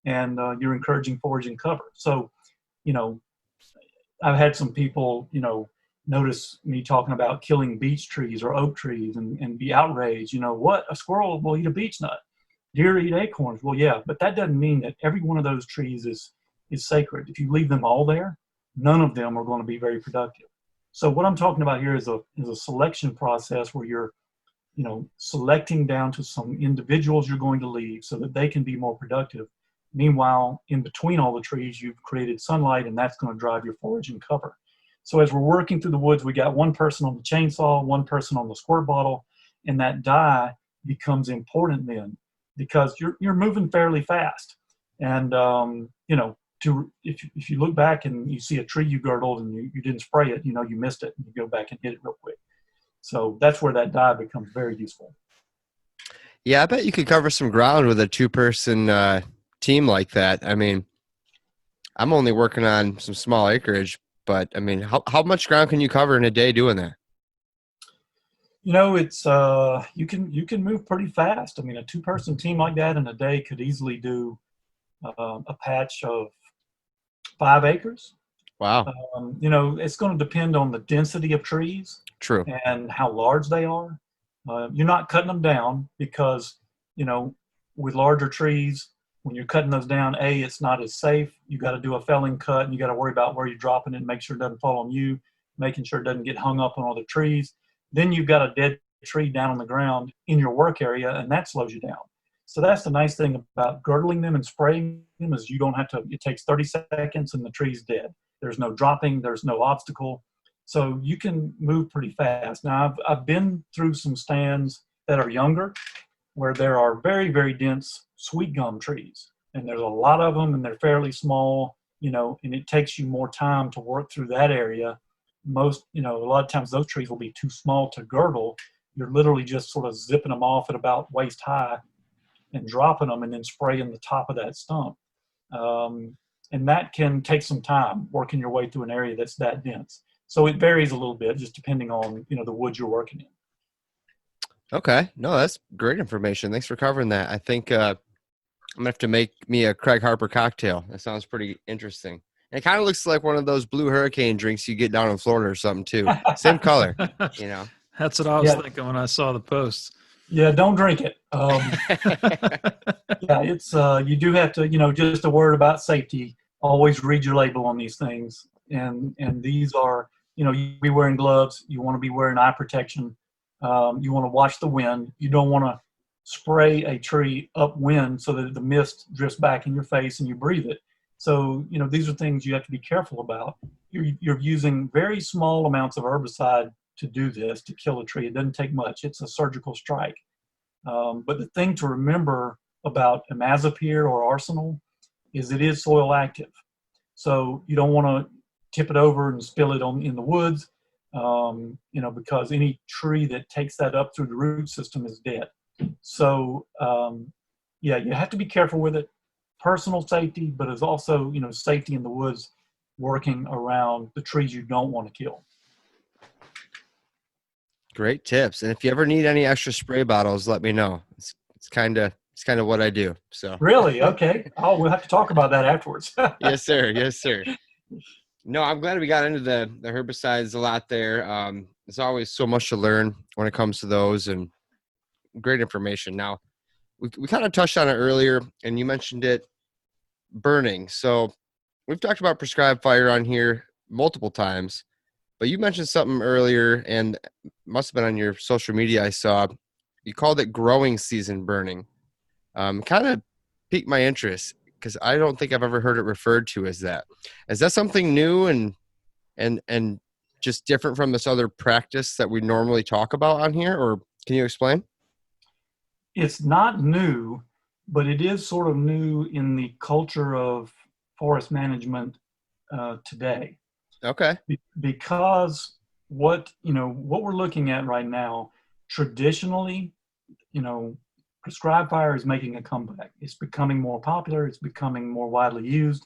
and you're encouraging foraging cover. So, I've had some people, notice me talking about killing beech trees or oak trees and be outraged. What? A squirrel will eat a beech nut. Deer eat acorns. Well, yeah, but that doesn't mean that every one of those trees is sacred. If you leave them all there, none of them are going to be very productive. So what I'm talking about here is a selection process where you're, selecting down to some individuals you're going to leave so that they can be more productive. Meanwhile, in between all the trees, you've created sunlight, and that's going to drive your foraging cover. So as we're working through the woods, we got one person on the chainsaw, one person on the squirt bottle, and that dye becomes important then because you're moving fairly fast. And, if you look back and you see a tree you girdled and you didn't spray it, you missed it, and you go back and hit it real quick. So that's where that dye becomes very useful. Yeah, I bet you could cover some ground with a two-person team like that. I mean, I'm only working on some small acreage, but I mean, how much ground can you cover in a day doing that? It's you can move pretty fast. I mean, a two-person team like that in a day could easily do a patch of 5 acres. Wow. It's going to depend on the density of trees. True. And how large they are. You're not cutting them down because, with larger trees, when you're cutting those down, it's not as safe. You got to do a felling cut, and you got to worry about where you're dropping it and make sure it doesn't fall on you, making sure it doesn't get hung up on other trees. Then you've got a dead tree down on the ground in your work area, and that slows you down. So that's the nice thing about girdling them and spraying them is you don't have to, it takes 30 seconds and the tree's dead. There's no dropping, there's no obstacle. So you can move pretty fast. Now, I've been through some stands that are younger where there are very, very dense sweet gum trees. And there's a lot of them, and they're fairly small, and it takes you more time to work through that area. A lot of times those trees will be too small to girdle. You're literally just sort of zipping them off at about waist high and dropping them and then spraying the top of that stump. And that can take some time working your way through an area that's that dense. So it varies a little bit just depending on, the woods you're working in. Okay. No, that's great information. Thanks for covering that. I think I'm going to have to make me a Craig Harper cocktail. That sounds pretty interesting. And it kind of looks like one of those blue hurricane drinks you get down in Florida or something too. Same color, That's what I was thinking when I saw the post. Yeah, don't drink it. It's you do have to, just a word about safety. Always read your label on these things. And these are, you be wearing gloves. You want to be wearing eye protection. You want to watch the wind. You don't want to spray a tree upwind so that the mist drifts back in your face and you breathe it. So, these are things you have to be careful about. You're using very small amounts of herbicide to do this, to kill a tree. It doesn't take much. It's a surgical strike. But the thing to remember about imazapyr or arsenal is it is soil active. So you don't want to tip it over and spill it in the woods, because any tree that takes that up through the root system is dead. So, you have to be careful with it. Personal safety, but it's also, safety in the woods, working around the trees you don't want to kill. Great tips. And if you ever need any extra spray bottles, let me know. It's kind of what I do. So really, okay. Oh, we'll have to talk about that afterwards. Yes, sir. Yes, sir. No, I'm glad we got into the herbicides a lot there. There's always so much to learn when it comes to those, and great information. Now, we kind of touched on it earlier, and you mentioned it, burning. So we've talked about prescribed fire on here multiple times, but you mentioned something earlier, and must have been on your social media I saw. You called it growing season burning. Kind of piqued my interest because I don't think I've ever heard it referred to as that. Is that something new and just different from this other practice that we normally talk about on here, or can you explain? It's not new, but it is sort of new in the culture of forest management today. Okay. Because what we're looking at right now, traditionally, prescribed fire is making a comeback. It's becoming more popular. It's becoming more widely used.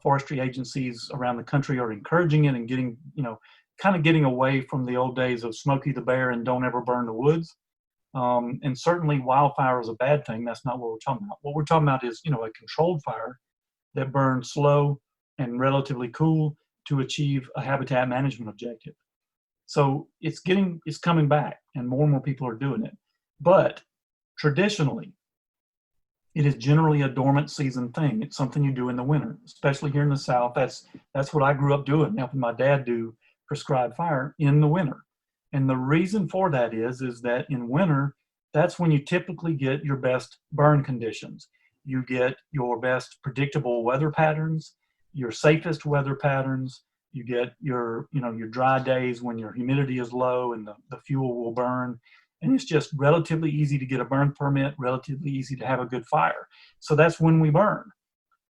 Forestry agencies around the country are encouraging it and getting, kind of getting away from the old days of Smokey the Bear and don't ever burn the woods. And certainly wildfire is a bad thing. That's not what we're talking about. What we're talking about is, a controlled fire that burns slow and relatively cool to achieve a habitat management objective. So it's coming back, and more people are doing it. But traditionally, it is generally a dormant season thing. It's something you do in the winter, especially here in the South. That's what I grew up doing, helping my dad do prescribed fire in the winter. And the reason for that is that in winter, that's when you typically get your best burn conditions. You get your best predictable weather patterns, your safest weather patterns. You get your dry days when your humidity is low and the fuel will burn. And it's just relatively easy to get a burn permit, relatively easy to have a good fire. So that's when we burn.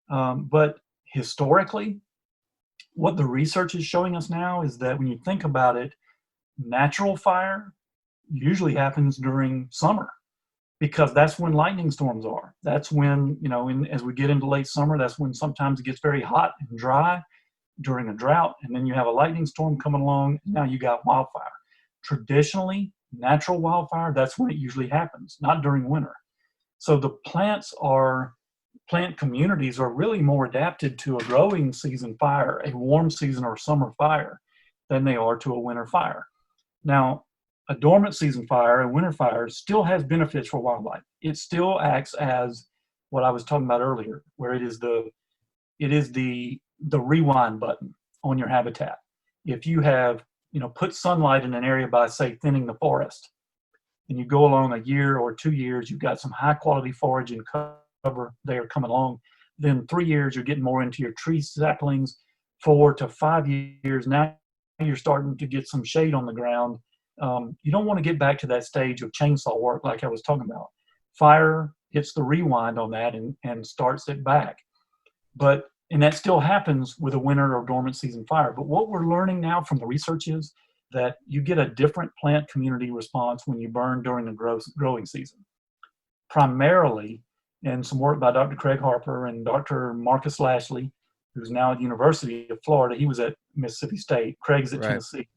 But historically, what the research is showing us now is that when you think about it, natural fire usually happens during summer, because that's when lightning storms are. That's when, as we get into late summer, that's when sometimes it gets very hot and dry during a drought, and then you have a lightning storm coming along, and now you got wildfire. Traditionally, natural wildfire, that's when it usually happens, not during winter. So the plant communities are really more adapted to a growing season fire, a warm season or summer fire, than they are to a winter fire. Now, a dormant season fire, a winter fire, still has benefits for wildlife. It still acts as what I was talking about earlier, where it is the rewind button on your habitat. If you have, put sunlight in an area by, say, thinning the forest, and you go along a year or 2 years, you've got some high quality forage and cover there coming along. Then 3 years, you're getting more into your tree saplings. 4 to 5 years, now you're starting to get some shade on the ground. You don't want to get back to that stage of chainsaw work like I was talking about. Fire hits the rewind on that and starts it back. And that still happens with a winter or dormant season fire. But what we're learning now from the research is that you get a different plant community response when you burn during the growing season. Primarily, and some work by Dr. Craig Harper and Dr. Marcus Lashley, who's now at the University of Florida. He was at Mississippi State. Craig's at Tennessee.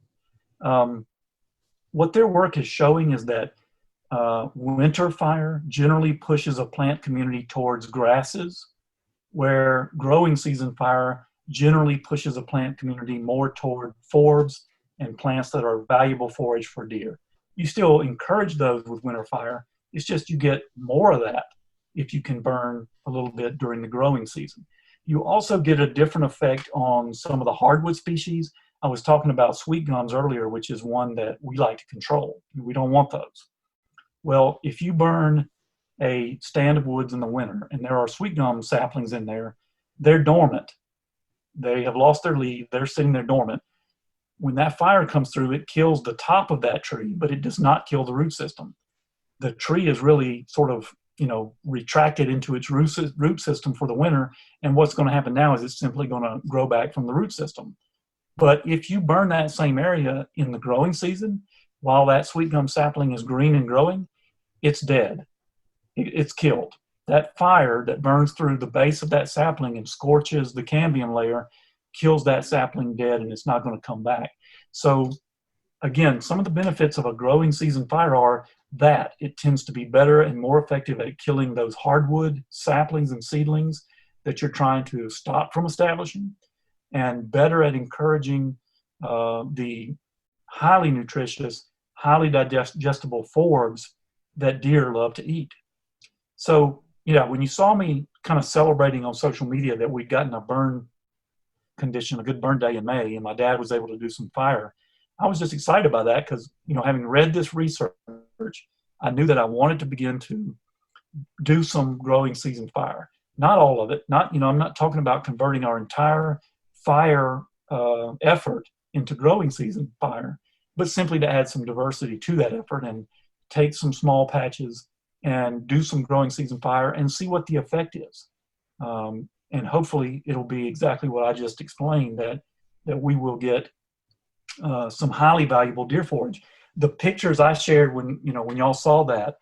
What their work is showing is that winter fire generally pushes a plant community towards grasses, where growing season fire generally pushes a plant community more toward forbs and plants that are valuable forage for deer. You still encourage those with winter fire. It's just you get more of that if you can burn a little bit during the growing season. You also get a different effect on some of the hardwood species. I was talking about sweet gums earlier, which is one that we like to control. We don't want those. Well, if you burn a stand of woods in the winter and there are sweet gum saplings in there, they're dormant. They have lost their leaf. They're sitting there dormant. When that fire comes through, it kills the top of that tree, but it does not kill the root system. The tree is really sort of, retracted into its root system for the winter. And what's going to happen now is it's simply going to grow back from the root system. But if you burn that same area in the growing season, while that sweet gum sapling is green and growing, it's dead. It's killed. That fire that burns through the base of that sapling and scorches the cambium layer kills that sapling dead, and it's not going to come back. So again, some of the benefits of a growing season fire are that it tends to be better and more effective at killing those hardwood saplings and seedlings that you're trying to stop from establishing, and better at encouraging the highly nutritious, highly digestible forbs that deer love to eat. So, when you saw me kind of celebrating on social media that we'd gotten a burn condition, a good burn day in May, and my dad was able to do some fire, I was just excited about that because, having read this research, I knew that I wanted to begin to do some growing season fire. Not all of it. I'm not talking about converting our entire fire effort into growing season fire, but simply to add some diversity to that effort and take some small patches and do some growing season fire and see what the effect is. And hopefully it'll be exactly what I just explained, that we will get some highly valuable deer forage. The pictures I shared when y'all saw that,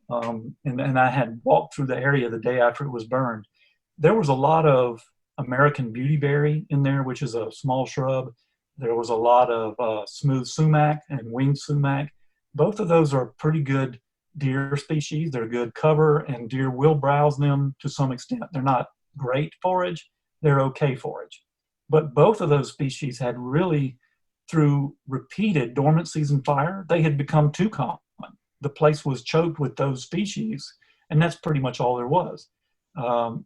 and I had walked through the area the day after it was burned, there was a lot of American beautyberry in there, which is a small shrub. There was a lot of smooth sumac and winged sumac. Both of those are pretty good deer species. They're good cover, and deer will browse them to some extent. They're not great forage. They're okay forage. But both of those species had really, through repeated dormant season fire, they had become too common. The place was choked with those species, and that's pretty much all there was.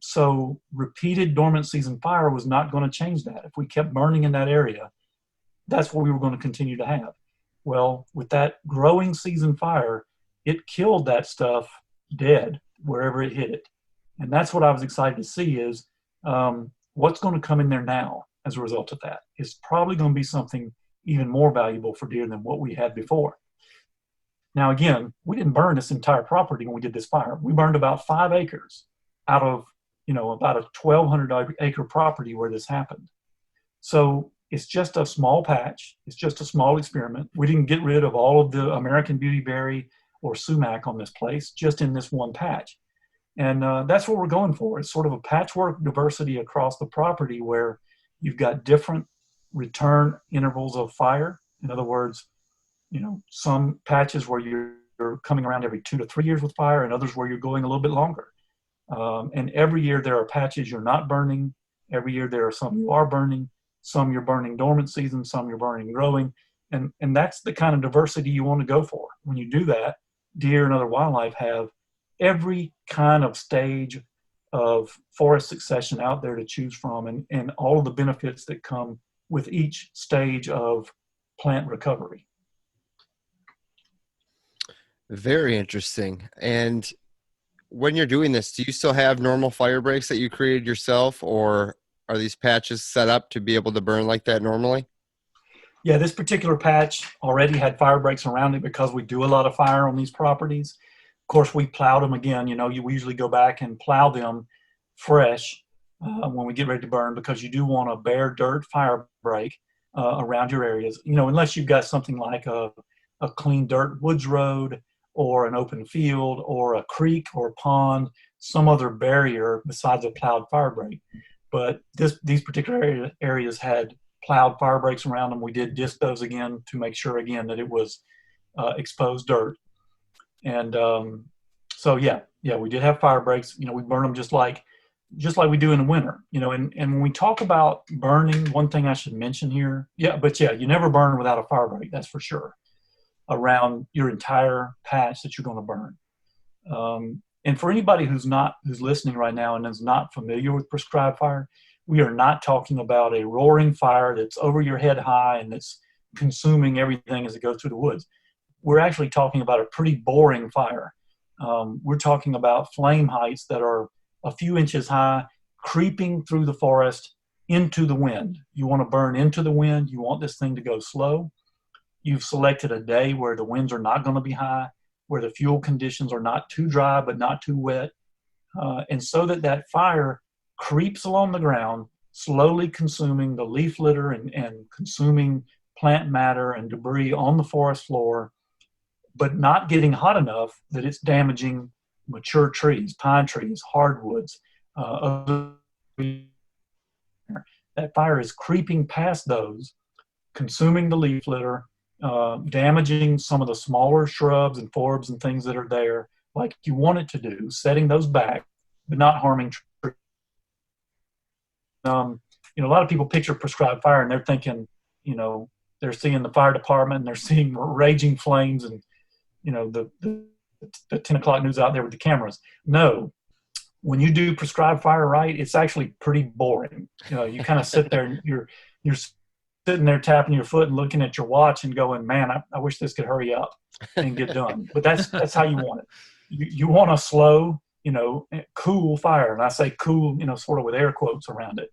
So repeated dormant season fire was not going to change that. If we kept burning in that area, that's what we were going to continue to have. Well, with that growing season fire, it killed that stuff dead wherever it hit it. And that's what I was excited to see is what's going to come in there now as a result of that is probably going to be something even more valuable for deer than what we had before. Now, again, we didn't burn this entire property when we did this fire. We burned about 5 acres out of, about a 1,200 acre property where this happened. So it's just a small patch. It's just a small experiment. We didn't get rid of all of the American beautyberry or sumac on this place, just in this one patch. And that's what we're going for. It's sort of a patchwork diversity across the property where you've got different return intervals of fire. In other words, some patches where you're coming around every 2 to 3 years with fire, and others where you're going a little bit longer. And every year there are patches you're not burning. Every year there are some you are burning. Some you're burning dormant season, some you're burning growing. And that's the kind of diversity you want to go for. When you do that, deer and other wildlife have every kind of stage of forest succession out there to choose from, and all of the benefits that come with each stage of plant recovery. Very interesting. And when you're doing this, do you still have normal fire breaks that you created yourself, or are these patches set up to be able to burn like that normally? Yeah, this particular patch already had fire breaks around it because we do a lot of fire on these properties. Of course, we plowed them again. We usually go back and plow them fresh when we get ready to burn, because you do want a bare dirt fire break around your areas, unless you've got something like a clean dirt woods road or an open field or a creek or a pond, some other barrier besides a plowed fire break. But these particular areas had plowed fire breaks around them. We did disc those again to make sure again that it was exposed dirt. And so yeah, we did have fire breaks. We burn them just like we do in the winter. And when we talk about burning, one thing I should mention here, you never burn without a fire break, that's for sure, around your entire patch that you're going to burn. And for anybody who's listening right now and is not familiar with prescribed fire, we are not talking about a roaring fire that's over your head high and that's consuming everything as it goes through the woods. We're actually talking about a pretty boring fire. We're talking about flame heights that are a few inches high, creeping through the forest into the wind. You want to burn into the wind. You want this thing to go slow. You've selected a day where the winds are not going to be high, where the fuel conditions are not too dry but not too wet. And so that fire creeps along the ground, slowly consuming the leaf litter and consuming plant matter and debris on the forest floor, but not getting hot enough that it's damaging mature trees, pine trees, hardwoods. That fire is creeping past those, consuming the leaf litter, damaging some of the smaller shrubs and forbs and things that are there, like you want it to do, setting those back, but not harming trees. A lot of people picture prescribed fire and they're thinking, they're seeing the fire department and they're seeing raging flames and, the 10 o'clock news out there with the cameras. No, when you do prescribed fire right, it's actually pretty boring. You kind of sit there and you're sitting there tapping your foot and looking at your watch and going, man, I wish this could hurry up and get done. But that's how you want it. You want a slow, cool fire. And I say cool, sort of with air quotes around it.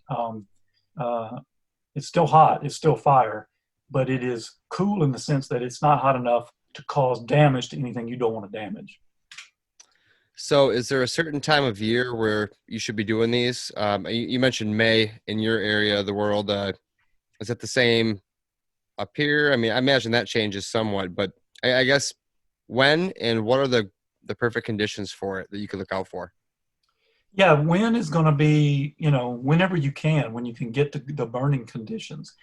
It's still hot. It's still fire, but it is cool in the sense that it's not hot enough to cause damage to anything you don't want to damage. So is there a certain time of year where you should be doing these? You mentioned May in your area of the world. Is it the same up here? I mean, I imagine that changes somewhat, but I guess when and what are the perfect conditions for it that you could look out for? Yeah, when is going to be, whenever you can, when you can get the burning conditions.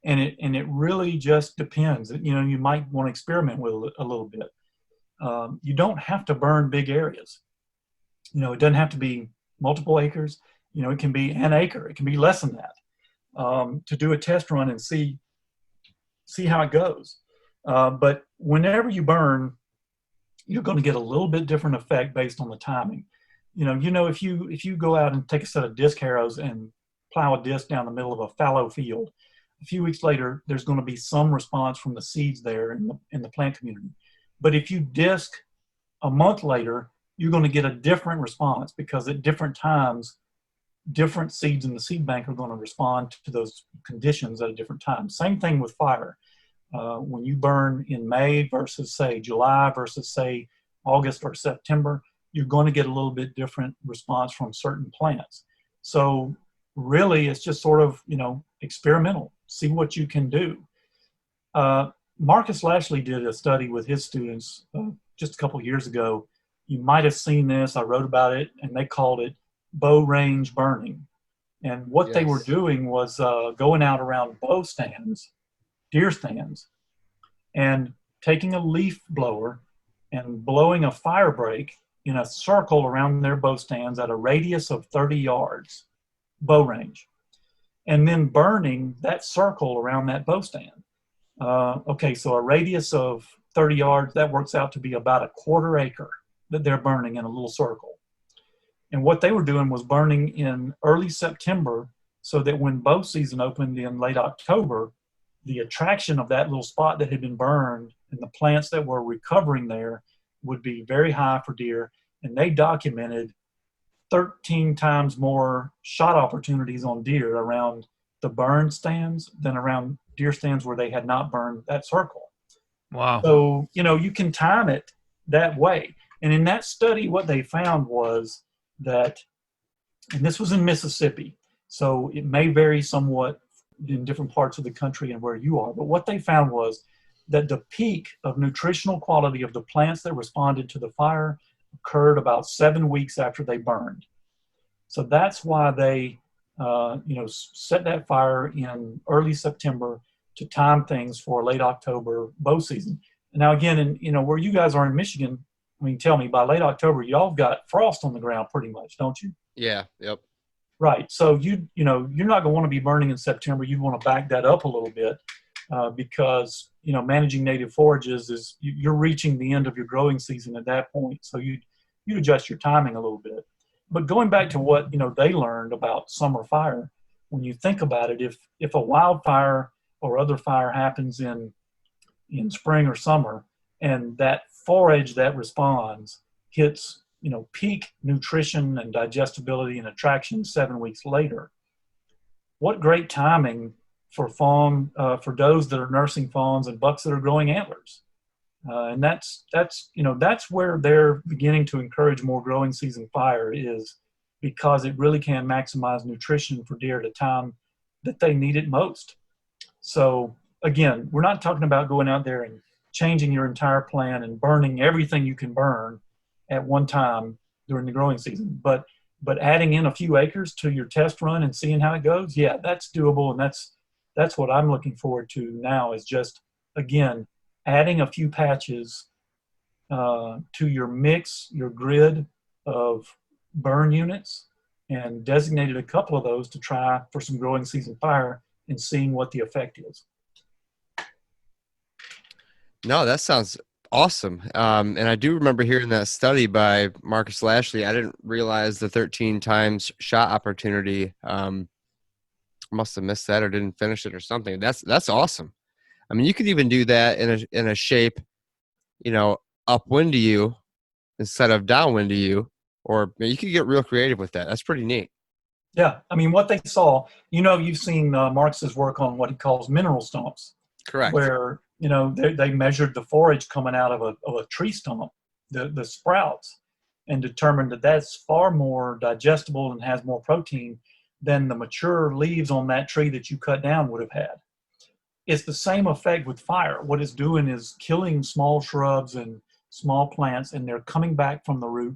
And it really just depends. You might want to experiment with it a little bit. You don't have to burn big areas. It doesn't have to be multiple acres. It can be an acre. It can be less than that, to do a test run and see how it goes. But whenever you burn, you're going to get a little bit different effect based on the timing. If you go out and take a set of disc harrows and plow a disc down the middle of a fallow field, a few weeks later, there's going to be some response from the seeds there in the plant community. But if you disc a month later, you're going to get a different response because at different times, different seeds in the seed bank are going to respond to those conditions at a different time. Same thing with fire. When you burn in May versus, say, July versus, say, August or September, you're going to get a little bit different response from certain plants. So really, it's just sort of, experimental. See what you can do. Marcus Lashley did a study with his students just a couple of years ago. You might have seen this. I wrote about it, and they called it bow range burning. And what they were doing was going out around bow stands, deer stands, and taking a leaf blower and blowing a fire break in a circle around their bow stands at a radius of 30 yards, bow range, and then burning that circle around that bow stand. So a radius of 30 yards, that works out to be about a quarter acre that they're burning in a little circle. And what they were doing was burning in early September so that when bow season opened in late October, the attraction of that little spot that had been burned and the plants that were recovering there would be very high for deer. And they documented 13 times more shot opportunities on deer around the burn stands than around deer stands where they had not burned that circle. Wow. So, you can time it that way. And in that study, what they found was that, and this was in Mississippi, so it may vary somewhat in different parts of the country and where you are, but what they found was that the peak of nutritional quality of the plants that responded to the fire occurred about 7 weeks after they burned. So that's why they, set that fire in early September to time things for late October bow season. Now, again, where you guys are in Michigan, tell me, by late October, y'all got frost on the ground pretty much, don't you? Yeah. Yep. Right. So you're not going to want to be burning in September. You want to back that up a little bit because managing native forages is you're reaching the end of your growing season at that point. So you adjust your timing a little bit. But going back to what they learned about summer fire, when you think about it, if a wildfire or other fire happens in spring or summer, and that forage that responds hits, peak nutrition and digestibility and attraction 7 weeks later, what great timing for for does that are nursing fawns and bucks that are growing antlers. And that's where they're beginning to encourage more growing season fire, is because it really can maximize nutrition for deer at a time that they need it most. So again, we're not talking about going out there and changing your entire plan and burning everything you can burn at one time during the growing season, but adding in a few acres to your test run and seeing how it goes, yeah, that's doable. And that's what I'm looking forward to now, is just, again, adding a few patches to your mix, your grid of burn units, and designated a couple of those to try for some growing season fire and seeing what the effect is. No, that sounds awesome. And I do remember hearing that study by Marcus Lashley. I didn't realize the 13 times shot opportunity. Must have missed that or didn't finish it or something. That's awesome. I mean, you could even do that in a shape, upwind to you instead of downwind to you, or you could get real creative with that. That's pretty neat. Yeah, I mean, what they saw, you've seen Marcus's work on what he calls mineral stumps. Correct. Where, they measured the forage coming out of a tree stump, the sprouts, and determined that that's far more digestible and has more protein than the mature leaves on that tree that you cut down would have had. It's the same effect with fire. What it's doing is killing small shrubs and small plants, and they're coming back from the root,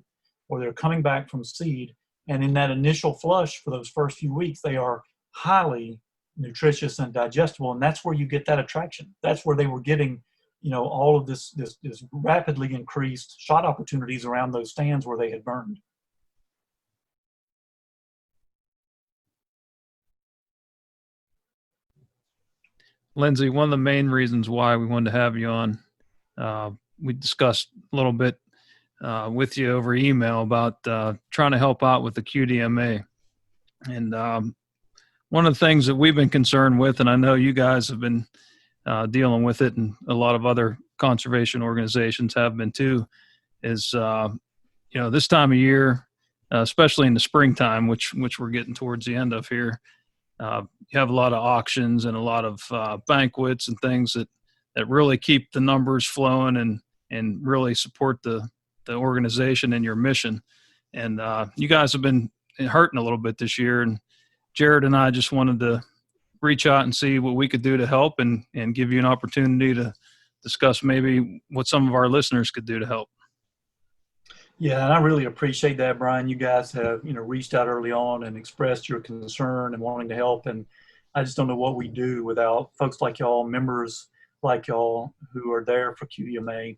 or they're coming back from seed. And in that initial flush for those first few weeks, they are highly nutritious and digestible. And that's where you get that attraction. That's where they were getting, all of this rapidly increased shot opportunities around those stands where they had burned. Lindsay, one of the main reasons why we wanted to have you on, we discussed a little bit with you over email about trying to help out with the QDMA. And one of the things that we've been concerned with, and I know you guys have been dealing with it, and a lot of other conservation organizations have been too, is, this time of year, especially in the springtime, which we're getting towards the end of here, you have a lot of auctions and a lot of banquets and things that really keep the numbers flowing and really support the organization and your mission. And you guys have been hurting a little bit this year, and Jared and I just wanted to reach out and see what we could do to help and give you an opportunity to discuss maybe what some of our listeners could do to help. Yeah, and I really appreciate that, Brian. You guys have, reached out early on and expressed your concern and wanting to help. And I just don't know what we do without folks like y'all, members like y'all who are there for QDMA.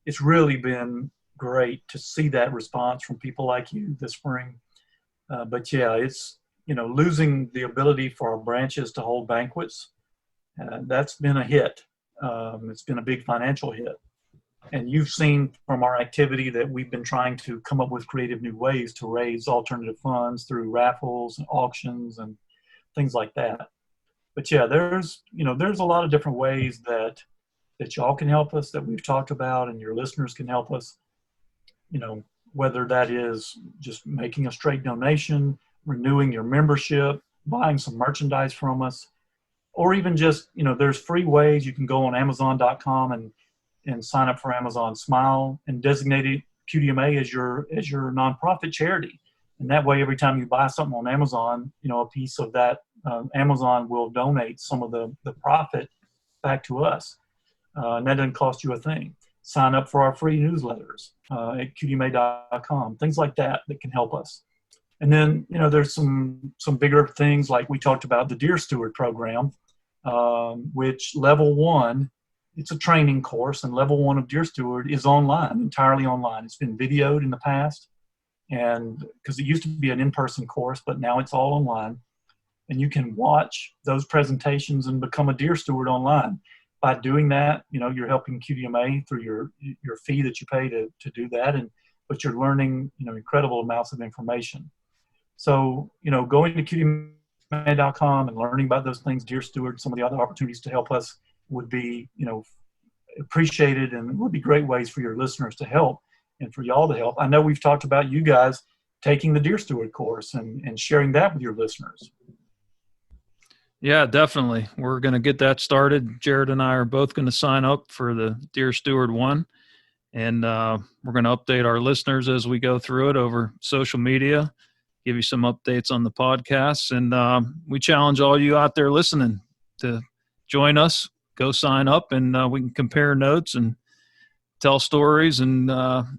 It's really been great to see that response from people like you this spring. But yeah, it's, losing the ability for our branches to hold banquets, that's been a hit. It's been a big financial hit. And you've seen from our activity that we've been trying to come up with creative new ways to raise alternative funds through raffles and auctions and things like that. But yeah, there's a lot of different ways that y'all can help us, that we've talked about, and your listeners can help us. Whether that is just making a straight donation, renewing your membership, buying some merchandise from us, or even just, there's free ways you can go on Amazon.com and sign up for Amazon Smile and designate QDMA as your nonprofit charity. And that way, every time you buy something on Amazon, a piece of that, Amazon will donate some of the profit back to us. And that doesn't cost you a thing. Sign up for our free newsletters at QDMA.com, things like that can help us. And then, there's some bigger things like we talked about the Deer Steward program, which level 1, it's a training course, and level 1 of Deer Steward is online, entirely online. It's been videoed in the past, and because it used to be an in-person course, but now it's all online. And you can watch those presentations and become a Deer Steward online. By doing that, you're helping QDMA through your fee that you pay to do that, but you're learning, incredible amounts of information. So, going to QDMA.com and learning about those things, Deer Steward, some of the other opportunities to help us would be, appreciated, and would be great ways for your listeners to help and for y'all to help. I know we've talked about you guys taking the Deer Steward course and sharing that with your listeners. Yeah, definitely. We're going to get that started. Jared and I are both going to sign up for the Deer Steward 1, and we're going to update our listeners as we go through it over social media, give you some updates on the podcasts, and we challenge all you out there listening to join us. Go sign up, and we can compare notes and tell stories and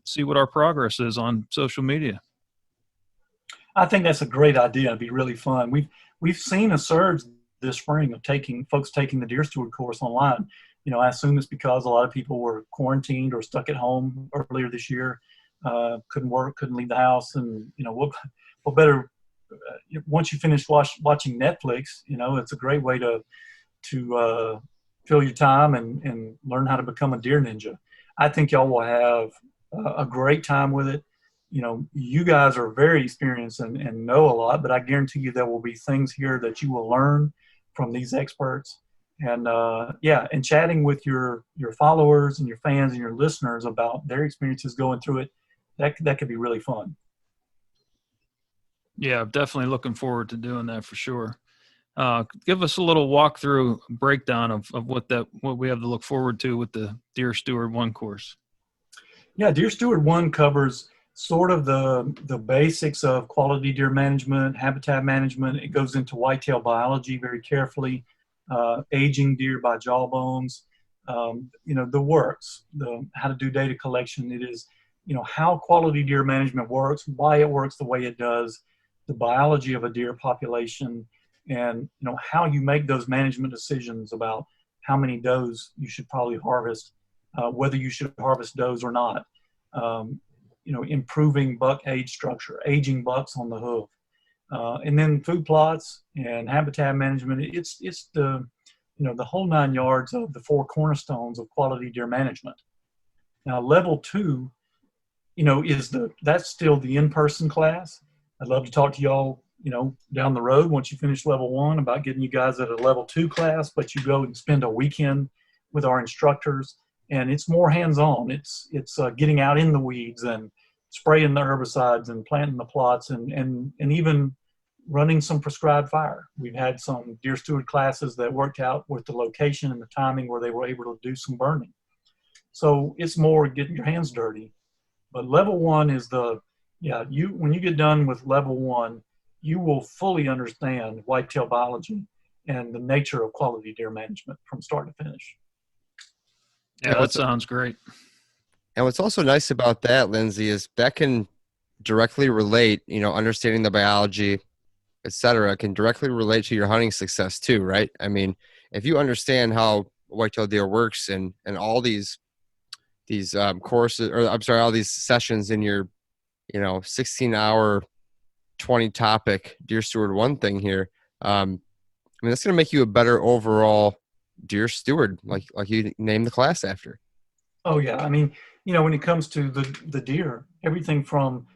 see what our progress is on social media. I think that's a great idea. It'd be really fun. We've seen a surge this spring of folks taking the Deer Steward course online. I assume it's because a lot of people were quarantined or stuck at home earlier this year, couldn't work, couldn't leave the house, and what better once you finish watching Netflix, it's a great way to fill your time and learn how to become a deer ninja. I think y'all will have a great time with it. You guys are very experienced and know a lot, but I guarantee you there will be things here that you will learn from these experts. And and chatting with your followers and your fans and your listeners about their experiences going through it, that could be really fun. Yeah, I'm definitely looking forward to doing that for sure. Give us a little walkthrough breakdown of what we have to look forward to with the Deer Steward 1 course. Yeah, Deer Steward 1 covers sort of the basics of quality deer management, habitat management. It goes into whitetail biology very carefully, aging deer by jawbones, the works, how to do data collection. It is, how quality deer management works, why it works the way it does, the biology of a deer population, and how you make those management decisions about how many does you should probably harvest, whether you should harvest does or not. Improving buck age structure, aging bucks on the hoof, and then food plots and habitat management. It's the the whole 9 yards of the 4 cornerstones of quality deer management. Now, level 2, that's still the in-person class. I'd love to talk to y'all, down the road once you finish level 1 about getting you guys at a level 2 class, but you go and spend a weekend with our instructors, and it's more hands-on. It's getting out in the weeds and spraying the herbicides and planting the plots and even running some prescribed fire. We've had some Deer Steward classes that worked out with the location and the timing where they were able to do some burning. So it's more getting your hands dirty. But level 1 is when you get done with level 1, you will fully understand whitetail biology and the nature of quality deer management from start to finish. Yeah, that sounds great. And what's also nice about that, Lindsay, is that can directly relate, understanding the biology, et cetera, can directly relate to your hunting success too, right? I mean, if you understand how whitetail deer works and all these courses, or I'm sorry, all these sessions in your, 16-hour, 20-topic Deer Steward 1 thing here, that's going to make you a better overall deer steward, like you named the class after. Oh yeah, I mean, when it comes to the deer, everything from,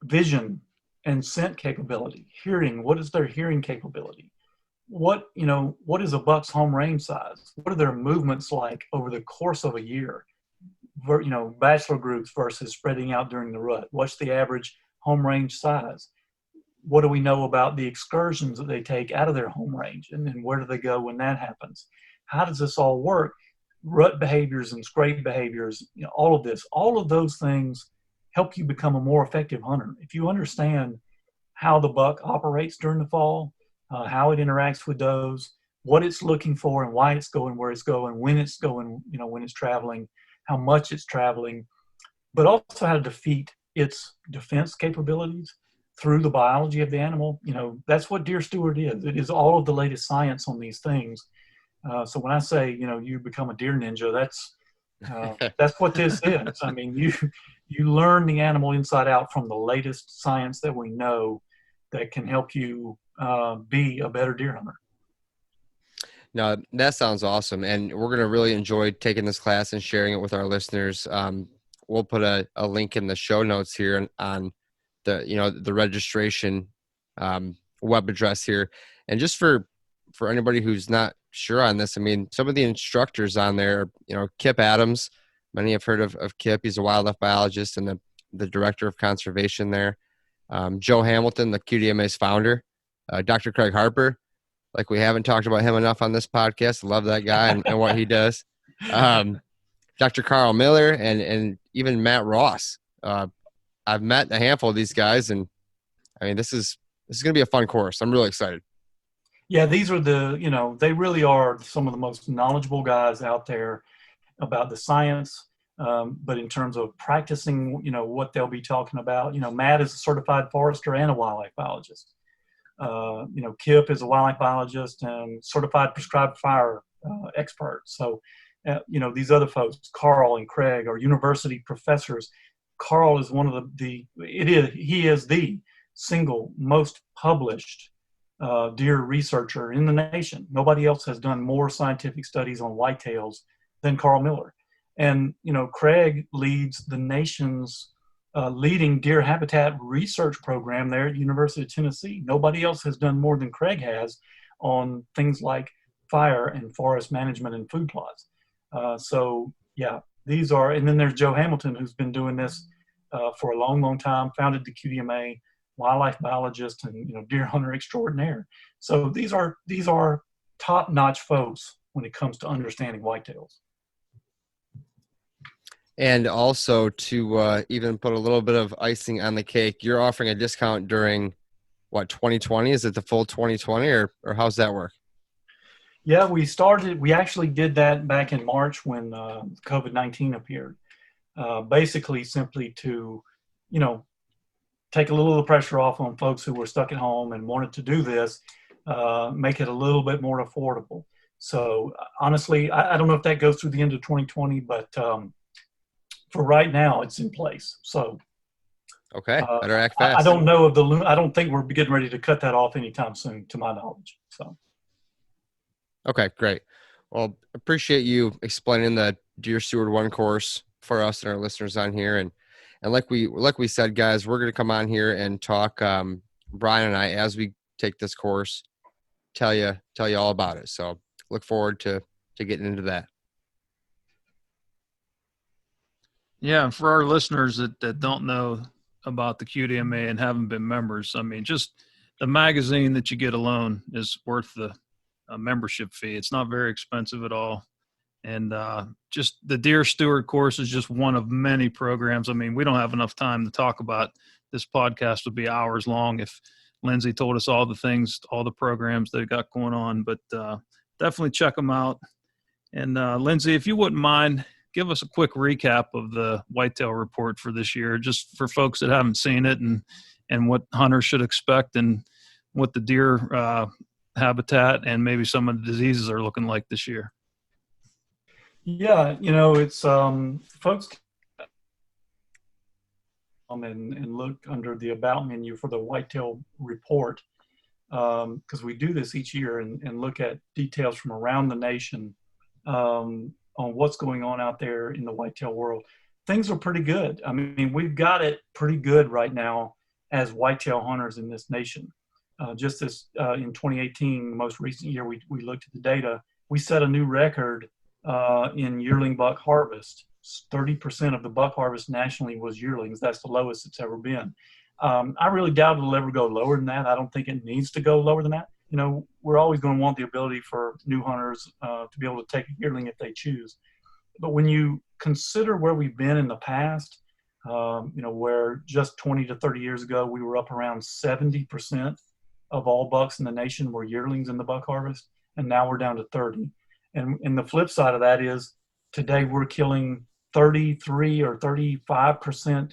vision and scent capability, hearing, what is their hearing capability? What is a buck's home range size? What are their movements like over the course of a year? Bachelor groups versus spreading out during the rut. What's the average home range size? What do we know about the excursions that they take out of their home range? And then where do they go when that happens? How does this all work? Rut behaviors and scrape behaviors, all of those things help you become a more effective hunter. If you understand how the buck operates during the fall, how it interacts with does, what it's looking for and why it's going where it's going, when it's going, when it's traveling, how much it's traveling, but also how to defeat its defense capabilities through the biology of the animal. That's what Deer Steward is. It is all of the latest science on these things. So when I say, you become a deer ninja, that's what this is. I mean, you learn the animal inside out from the latest science that we know that can help you be a better deer hunter. No, that sounds awesome. And we're going to really enjoy taking this class and sharing it with our listeners. We'll put a link in the show notes here on the registration web address here. And just for anybody who's not sure on this, I mean, some of the instructors on there, Kip Adams, many have heard of Kip. He's a wildlife biologist and the director of conservation there. Joe Hamilton, the QDMA's founder. Dr. Craig Harper, like we haven't talked about him enough on this podcast. Love that guy and what he does. Dr. Carl Miller and even Matt Ross. I've met a handful of these guys, and I mean, this is going to be a fun course. I'm really excited. Yeah, these are they really are some of the most knowledgeable guys out there about the science. But in terms of practicing, what they'll be talking about, Matt is a certified forester and a wildlife biologist. Kip is a wildlife biologist and certified prescribed fire expert. So, these other folks, Carl and Craig, are university professors. Carl is one of he is the single most published deer researcher in the nation. Nobody else has done more scientific studies on whitetails than Carl Miller. And, Craig leads the nation's leading deer habitat research program there at the University of Tennessee. Nobody else has done more than Craig has on things like fire and forest management and food plots. These are, and then there's Joe Hamilton, who's been doing this for a long, long time, founded the QDMA, wildlife biologist and, deer hunter extraordinaire. So these are top-notch folks when it comes to understanding whitetails. And also to even put a little bit of icing on the cake, you're offering a discount during, 2020? Is it the full 2020 or how's that work? Yeah, we actually did that back in March when COVID-19 appeared. Basically simply to, take a little of the pressure off on folks who were stuck at home and wanted to do this, make it a little bit more affordable. So honestly, I don't know if that goes through the end of 2020, but for right now, it's in place. So, okay, better act fast. I don't know I don't think we're getting ready to cut that off anytime soon, to my knowledge. So, okay, great. Well, appreciate you explaining the Deer Steward 1 course for us and our listeners on here. And like we said, guys, we're going to come on here and talk. Brian and I, as we take this course, tell you all about it. So, look forward to getting into that. Yeah, for our listeners that don't know about the QDMA and haven't been members, I mean, just the magazine that you get alone is worth the membership fee. It's not very expensive at all. And just the Deer Steward course is just one of many programs. I mean, we don't have enough time to talk about. This podcast would be hours long if Lindsay told us all the programs they got going on. But definitely check them out. And Lindsay, if you wouldn't mind, give us a quick recap of the whitetail report for this year, just for folks that haven't seen it and what hunters should expect and what the deer habitat and maybe some of the diseases are looking like this year. Yeah, it's folks and look under the About menu for the whitetail report, because we do this each year and look at details from around the nation on what's going on out there in the whitetail world. Things are pretty good. I mean, we've got it pretty good right now as whitetail hunters in this nation. Just this in 2018, the most recent year we looked at the data, we set a new record in yearling buck harvest. 30% of the buck harvest nationally was yearlings. That's the lowest it's ever been. I really doubt it'll ever go lower than that. I don't think it needs to go lower than that. We're always going to want the ability for new hunters to be able to take a yearling if they choose. But when you consider where we've been in the past, where just 20 to 30 years ago, we were up around 70% of all bucks in the nation were yearlings in the buck harvest, and now we're down to 30. And the flip side of that is today we're killing 33 or 35%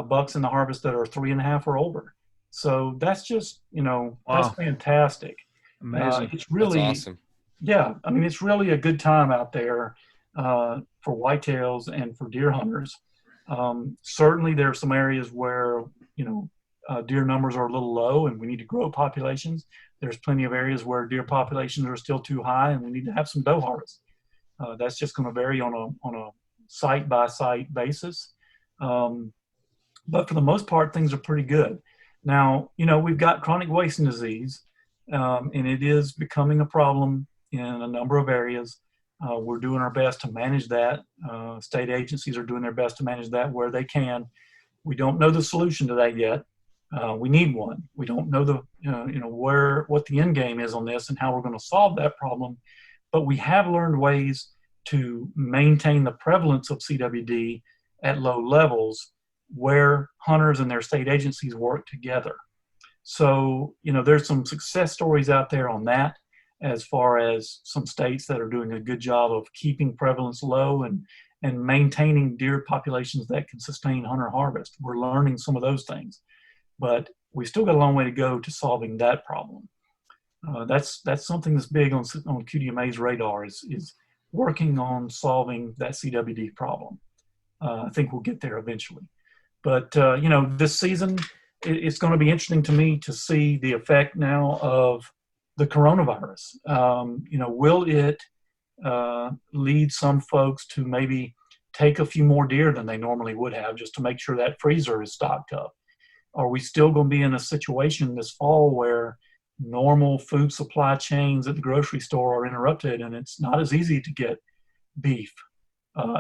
bucks in the harvest that are 3.5 or older. So that's just, that's fantastic. Amazing. It's really that's awesome. Yeah. I mean, it's really a good time out there for whitetails and for deer hunters. Certainly there are some areas where, deer numbers are a little low and we need to grow populations. There's plenty of areas where deer populations are still too high and we need to have some doe harvest. That's just going to vary on a site-by-site basis. But for the most part, things are pretty good. Now, we've got chronic wasting disease, and it is becoming a problem in a number of areas. We're doing our best to manage that. State agencies are doing their best to manage that where they can. We don't know the solution to that yet. We need one. We don't know what the end game is on this and how we're going to solve that problem. But we have learned ways to maintain the prevalence of CWD at low levels where hunters and their state agencies work together. So, there's some success stories out there on that, as far as some states that are doing a good job of keeping prevalence low and maintaining deer populations that can sustain hunter harvest. We're learning some of those things, but we still got a long way to go to solving that problem. That's something that's big on QDMA's radar is working on solving that CWD problem. I think we'll get there eventually. But, this season, it's going to be interesting to me to see the effect now of the coronavirus. Will it lead some folks to maybe take a few more deer than they normally would have just to make sure that freezer is stocked up? Are we still going to be in a situation this fall where normal food supply chains at the grocery store are interrupted and it's not as easy to get beef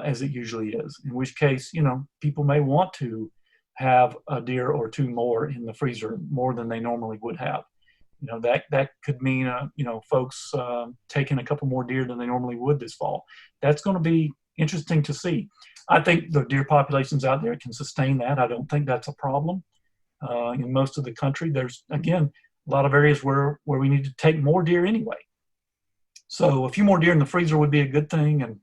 as it usually is? In which case, people may want to have a deer or two more in the freezer, more than they normally would have. That could mean, folks taking a couple more deer than they normally would this fall. That's going to be interesting to see. I think the deer populations out there can sustain that. I don't think that's a problem. In most of the country, there's, again, a lot of areas where we need to take more deer anyway. So a few more deer in the freezer would be a good thing. And,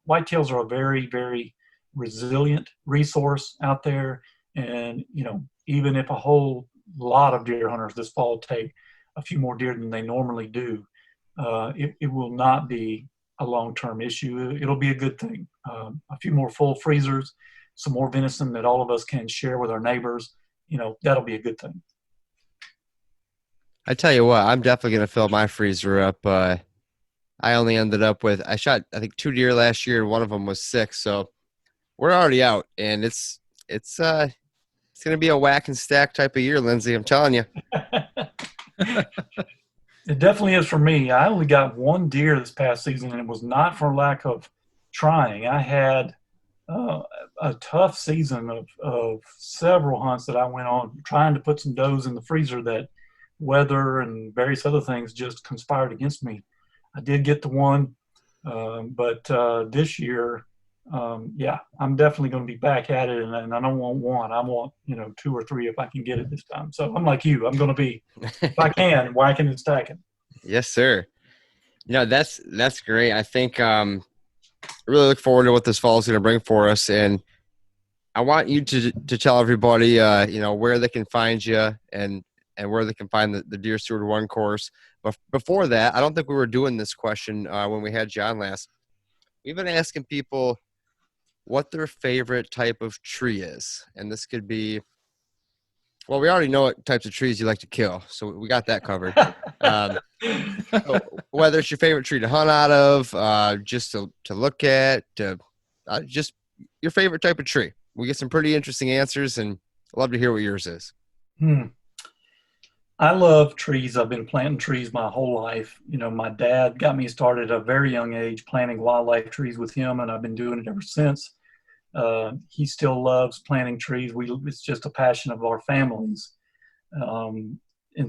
whitetails are a very, very resilient resource out there. And, even if a whole lot of deer hunters this fall take a few more deer than they normally do, it will not be a long-term issue. It'll be a good thing. A few more full freezers, some more venison that all of us can share with our neighbors, that'll be a good thing. I tell you what, I'm definitely going to fill my freezer up. I only ended up with, I shot, I think 2 deer last year, and one of them was 6. So we're already out, and it's going to be a whack and stack type of year, Lindsay. I'm telling you. It definitely is for me. I only got 1 deer this past season, and it was not for lack of trying. I had a tough season of several hunts that I went on trying to put some does in the freezer that weather and various other things just conspired against me. I did get the 1, but this year, I'm definitely going to be back at it, and I don't want 1. I want 2 or 3 if I can get it this time. So I'm like you. I'm going to be, if I can, whacking and stacking. Yes, sir. That's great. I think I really look forward to what this fall is going to bring for us, and I want you to tell everybody where they can find you and where they can find the Deer Steward 1 course. But before that, I don't think we were doing this question when we had John last. We've been asking people what their favorite type of tree is. And this could be, well, we already know what types of trees you like to kill, so we got that covered. So whether it's your favorite tree to hunt out of, just to look at, just your favorite type of tree. We get some pretty interesting answers, and I'd love to hear what yours is. I love trees. I've been planting trees my whole life. My dad got me started at a very young age planting wildlife trees with him, and I've been doing it ever since. He still loves planting trees. It's just a passion of our families. And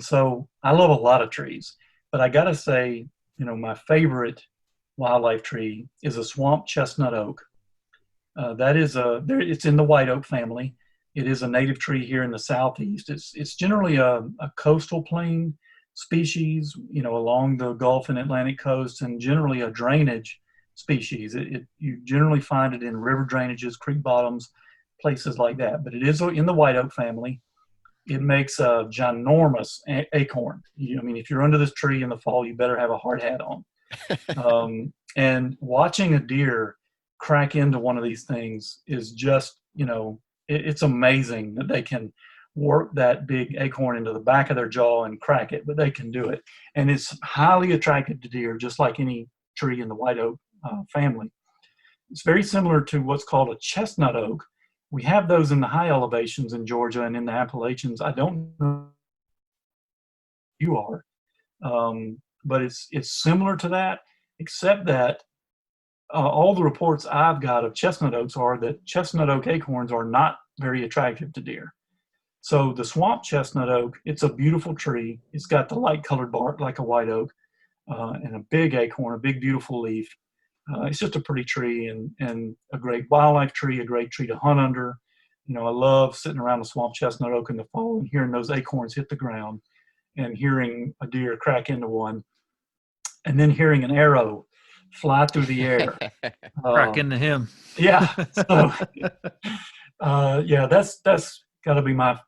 so I love a lot of trees. But I got to say, my favorite wildlife tree is a swamp chestnut oak. It's in the white oak family. It is a native tree here in the Southeast. It's generally a coastal plain species, along the Gulf and Atlantic coast, and generally a drainage species. You generally find it in river drainages, creek bottoms, places like that. But it is in the white oak family. It makes a ginormous acorn. If you're under this tree in the fall, you better have a hard hat on. And watching a deer crack into one of these things is just, it's amazing that they can work that big acorn into the back of their jaw and crack it, but they can do it. And it's highly attractive to deer, just like any tree in the white oak family. It's very similar to what's called a chestnut oak, We have those in the high elevations in Georgia and in the Appalachians. I don't know if you are, but it's similar to that, except that all the reports I've got of chestnut oaks are that chestnut oak acorns are not very attractive to deer. So the swamp chestnut oak, it's a beautiful tree. It's got the light colored bark like a white oak, and a big acorn, a big beautiful leaf. It's just a pretty tree and a great wildlife tree, a great tree to hunt under. You know, I love sitting around the swamp chestnut oak in the fall and hearing those acorns hit the ground and hearing a deer crack into one, and then hearing an arrow fly through the air. Crack into him. Yeah. So, yeah, that's got to be my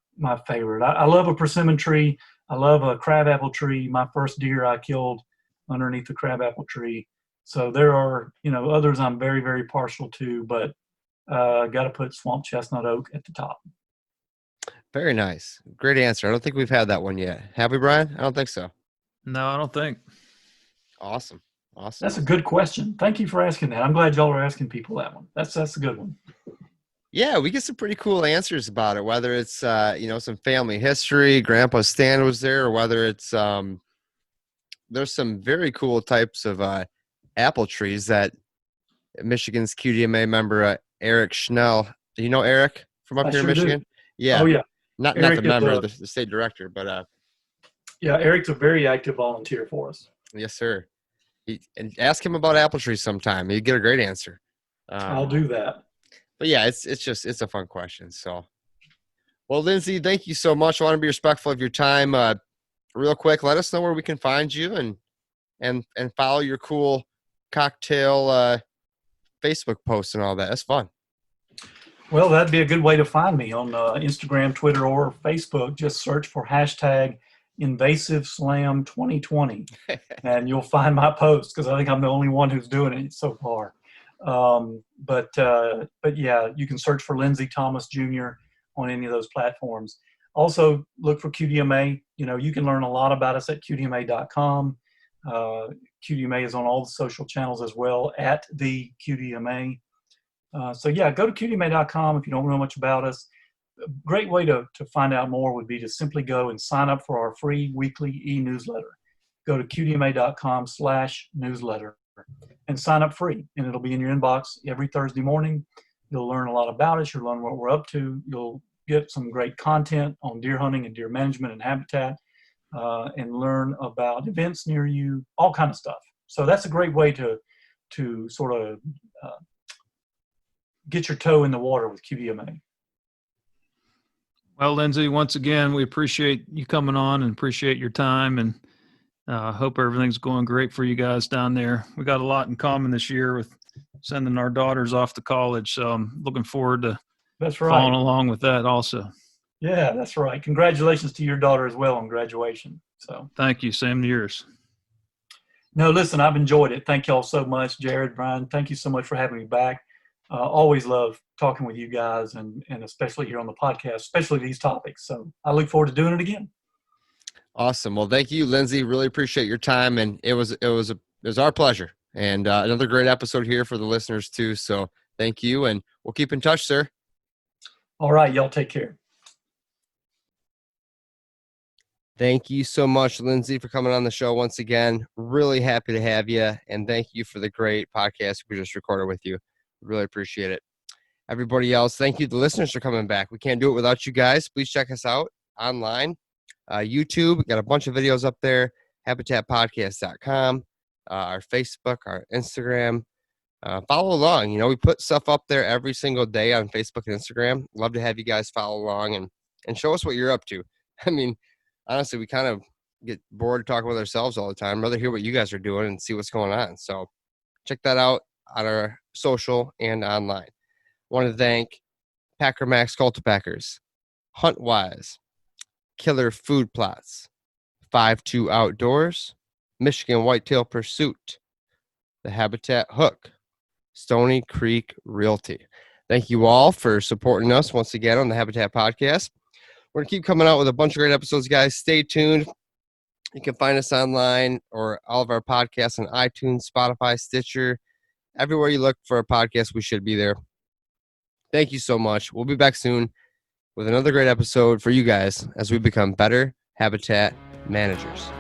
favorite. I love a persimmon tree. I love a crabapple tree. My first deer I killed underneath the crabapple tree. So there are, others I'm very, very partial to, but got to put swamp chestnut oak at the top. Very nice. Great answer. I don't think we've had that one yet. Have we, Brian? I don't think so. No, I don't think. Awesome. That's a good question. Thank you for asking that. I'm glad y'all are asking people that one. That's a good one. Yeah, we get some pretty cool answers about it, whether it's, some family history, Grandpa's stand was there, or whether it's, there's some very cool types of apple trees that Michigan's QDMA member, Eric Schnell. Do you know Eric from up here in Michigan? Do. Yeah. Oh, yeah. Not the member, the state director, but. Yeah, Eric's a very active volunteer for us. Yes, sir. And ask him about apple trees sometime. You get a great answer. I'll do that. But yeah, it's a fun question. So, well, Lindsay, thank you so much. I want to be respectful of your time. Real quick, let us know where we can find you and follow your cool cocktail Facebook posts and all that. That's fun. Well, that'd be a good way to find me on Instagram, Twitter, or Facebook. Just search for hashtag Invasive Slam 2020, and you'll find my posts because I think I'm the only one who's doing it so far. But yeah, you can search for Lindsay Thomas Jr. on any of those platforms. Also, look for QDMA. You can learn a lot about us at QDMA.com. QDMA is on all the social channels as well, at the QDMA. So yeah, go to QDMA.com if you don't know much about us. A great way to find out more would be to simply go and sign up for our free weekly e-newsletter. Go to QDMA.com/newsletter and sign up free, and it'll be in your inbox every Thursday morning. You'll learn a lot about us. You'll learn what we're up to. You'll get some great content on deer hunting and deer management and habitat, and learn about events near you, all kind of stuff. So that's a great way to sort of get your toe in the water with QDMA. Well, Lindsay, once again, we appreciate you coming on and appreciate your time, and hope everything's going great for you guys down there. We got a lot in common this year with sending our daughters off to college, so I'm looking forward to following along with that also. Yeah, that's right. Congratulations to your daughter as well on graduation. So thank you. Same to yours. No, listen, I've enjoyed it. Thank y'all so much, Jared, Brian. Thank you so much for having me back. Always love talking with you guys, and especially here on the podcast, especially these topics. So I look forward to doing it again. Awesome. Well, thank you, Lindsay. Really appreciate your time, and it was our pleasure. And another great episode here for the listeners too. So thank you, and we'll keep in touch, sir. All right, y'all take care. Thank you so much, Lindsay, for coming on the show once again. Really happy to have you, and thank you for the great podcast we just recorded with you. Really appreciate it. Everybody else, thank you. The listeners for coming back. We can't do it without you guys. Please check us out online. YouTube, got a bunch of videos up there. HabitatPodcast.com, our Facebook, our Instagram. Follow along. We put stuff up there every single day on Facebook and Instagram. Love to have you guys follow along and show us what you're up to. I mean, honestly, we kind of get bored talking with ourselves all the time. I'd rather hear what you guys are doing and see what's going on. So check that out on our social and online. Want to thank Packer Max Cultipackers, Huntwise, Killer Food Plots, 5-2 Outdoors, Michigan Whitetail Pursuit, The Habitat Hook, Stony Creek Realty. Thank you all for supporting us once again on the Habitat Podcast. We're going to keep coming out with a bunch of great episodes, guys. Stay tuned. You can find us online or all of our podcasts on iTunes, Spotify, Stitcher. Everywhere you look for a podcast, we should be there. Thank you so much. We'll be back soon with another great episode for you guys as we become better habitat managers.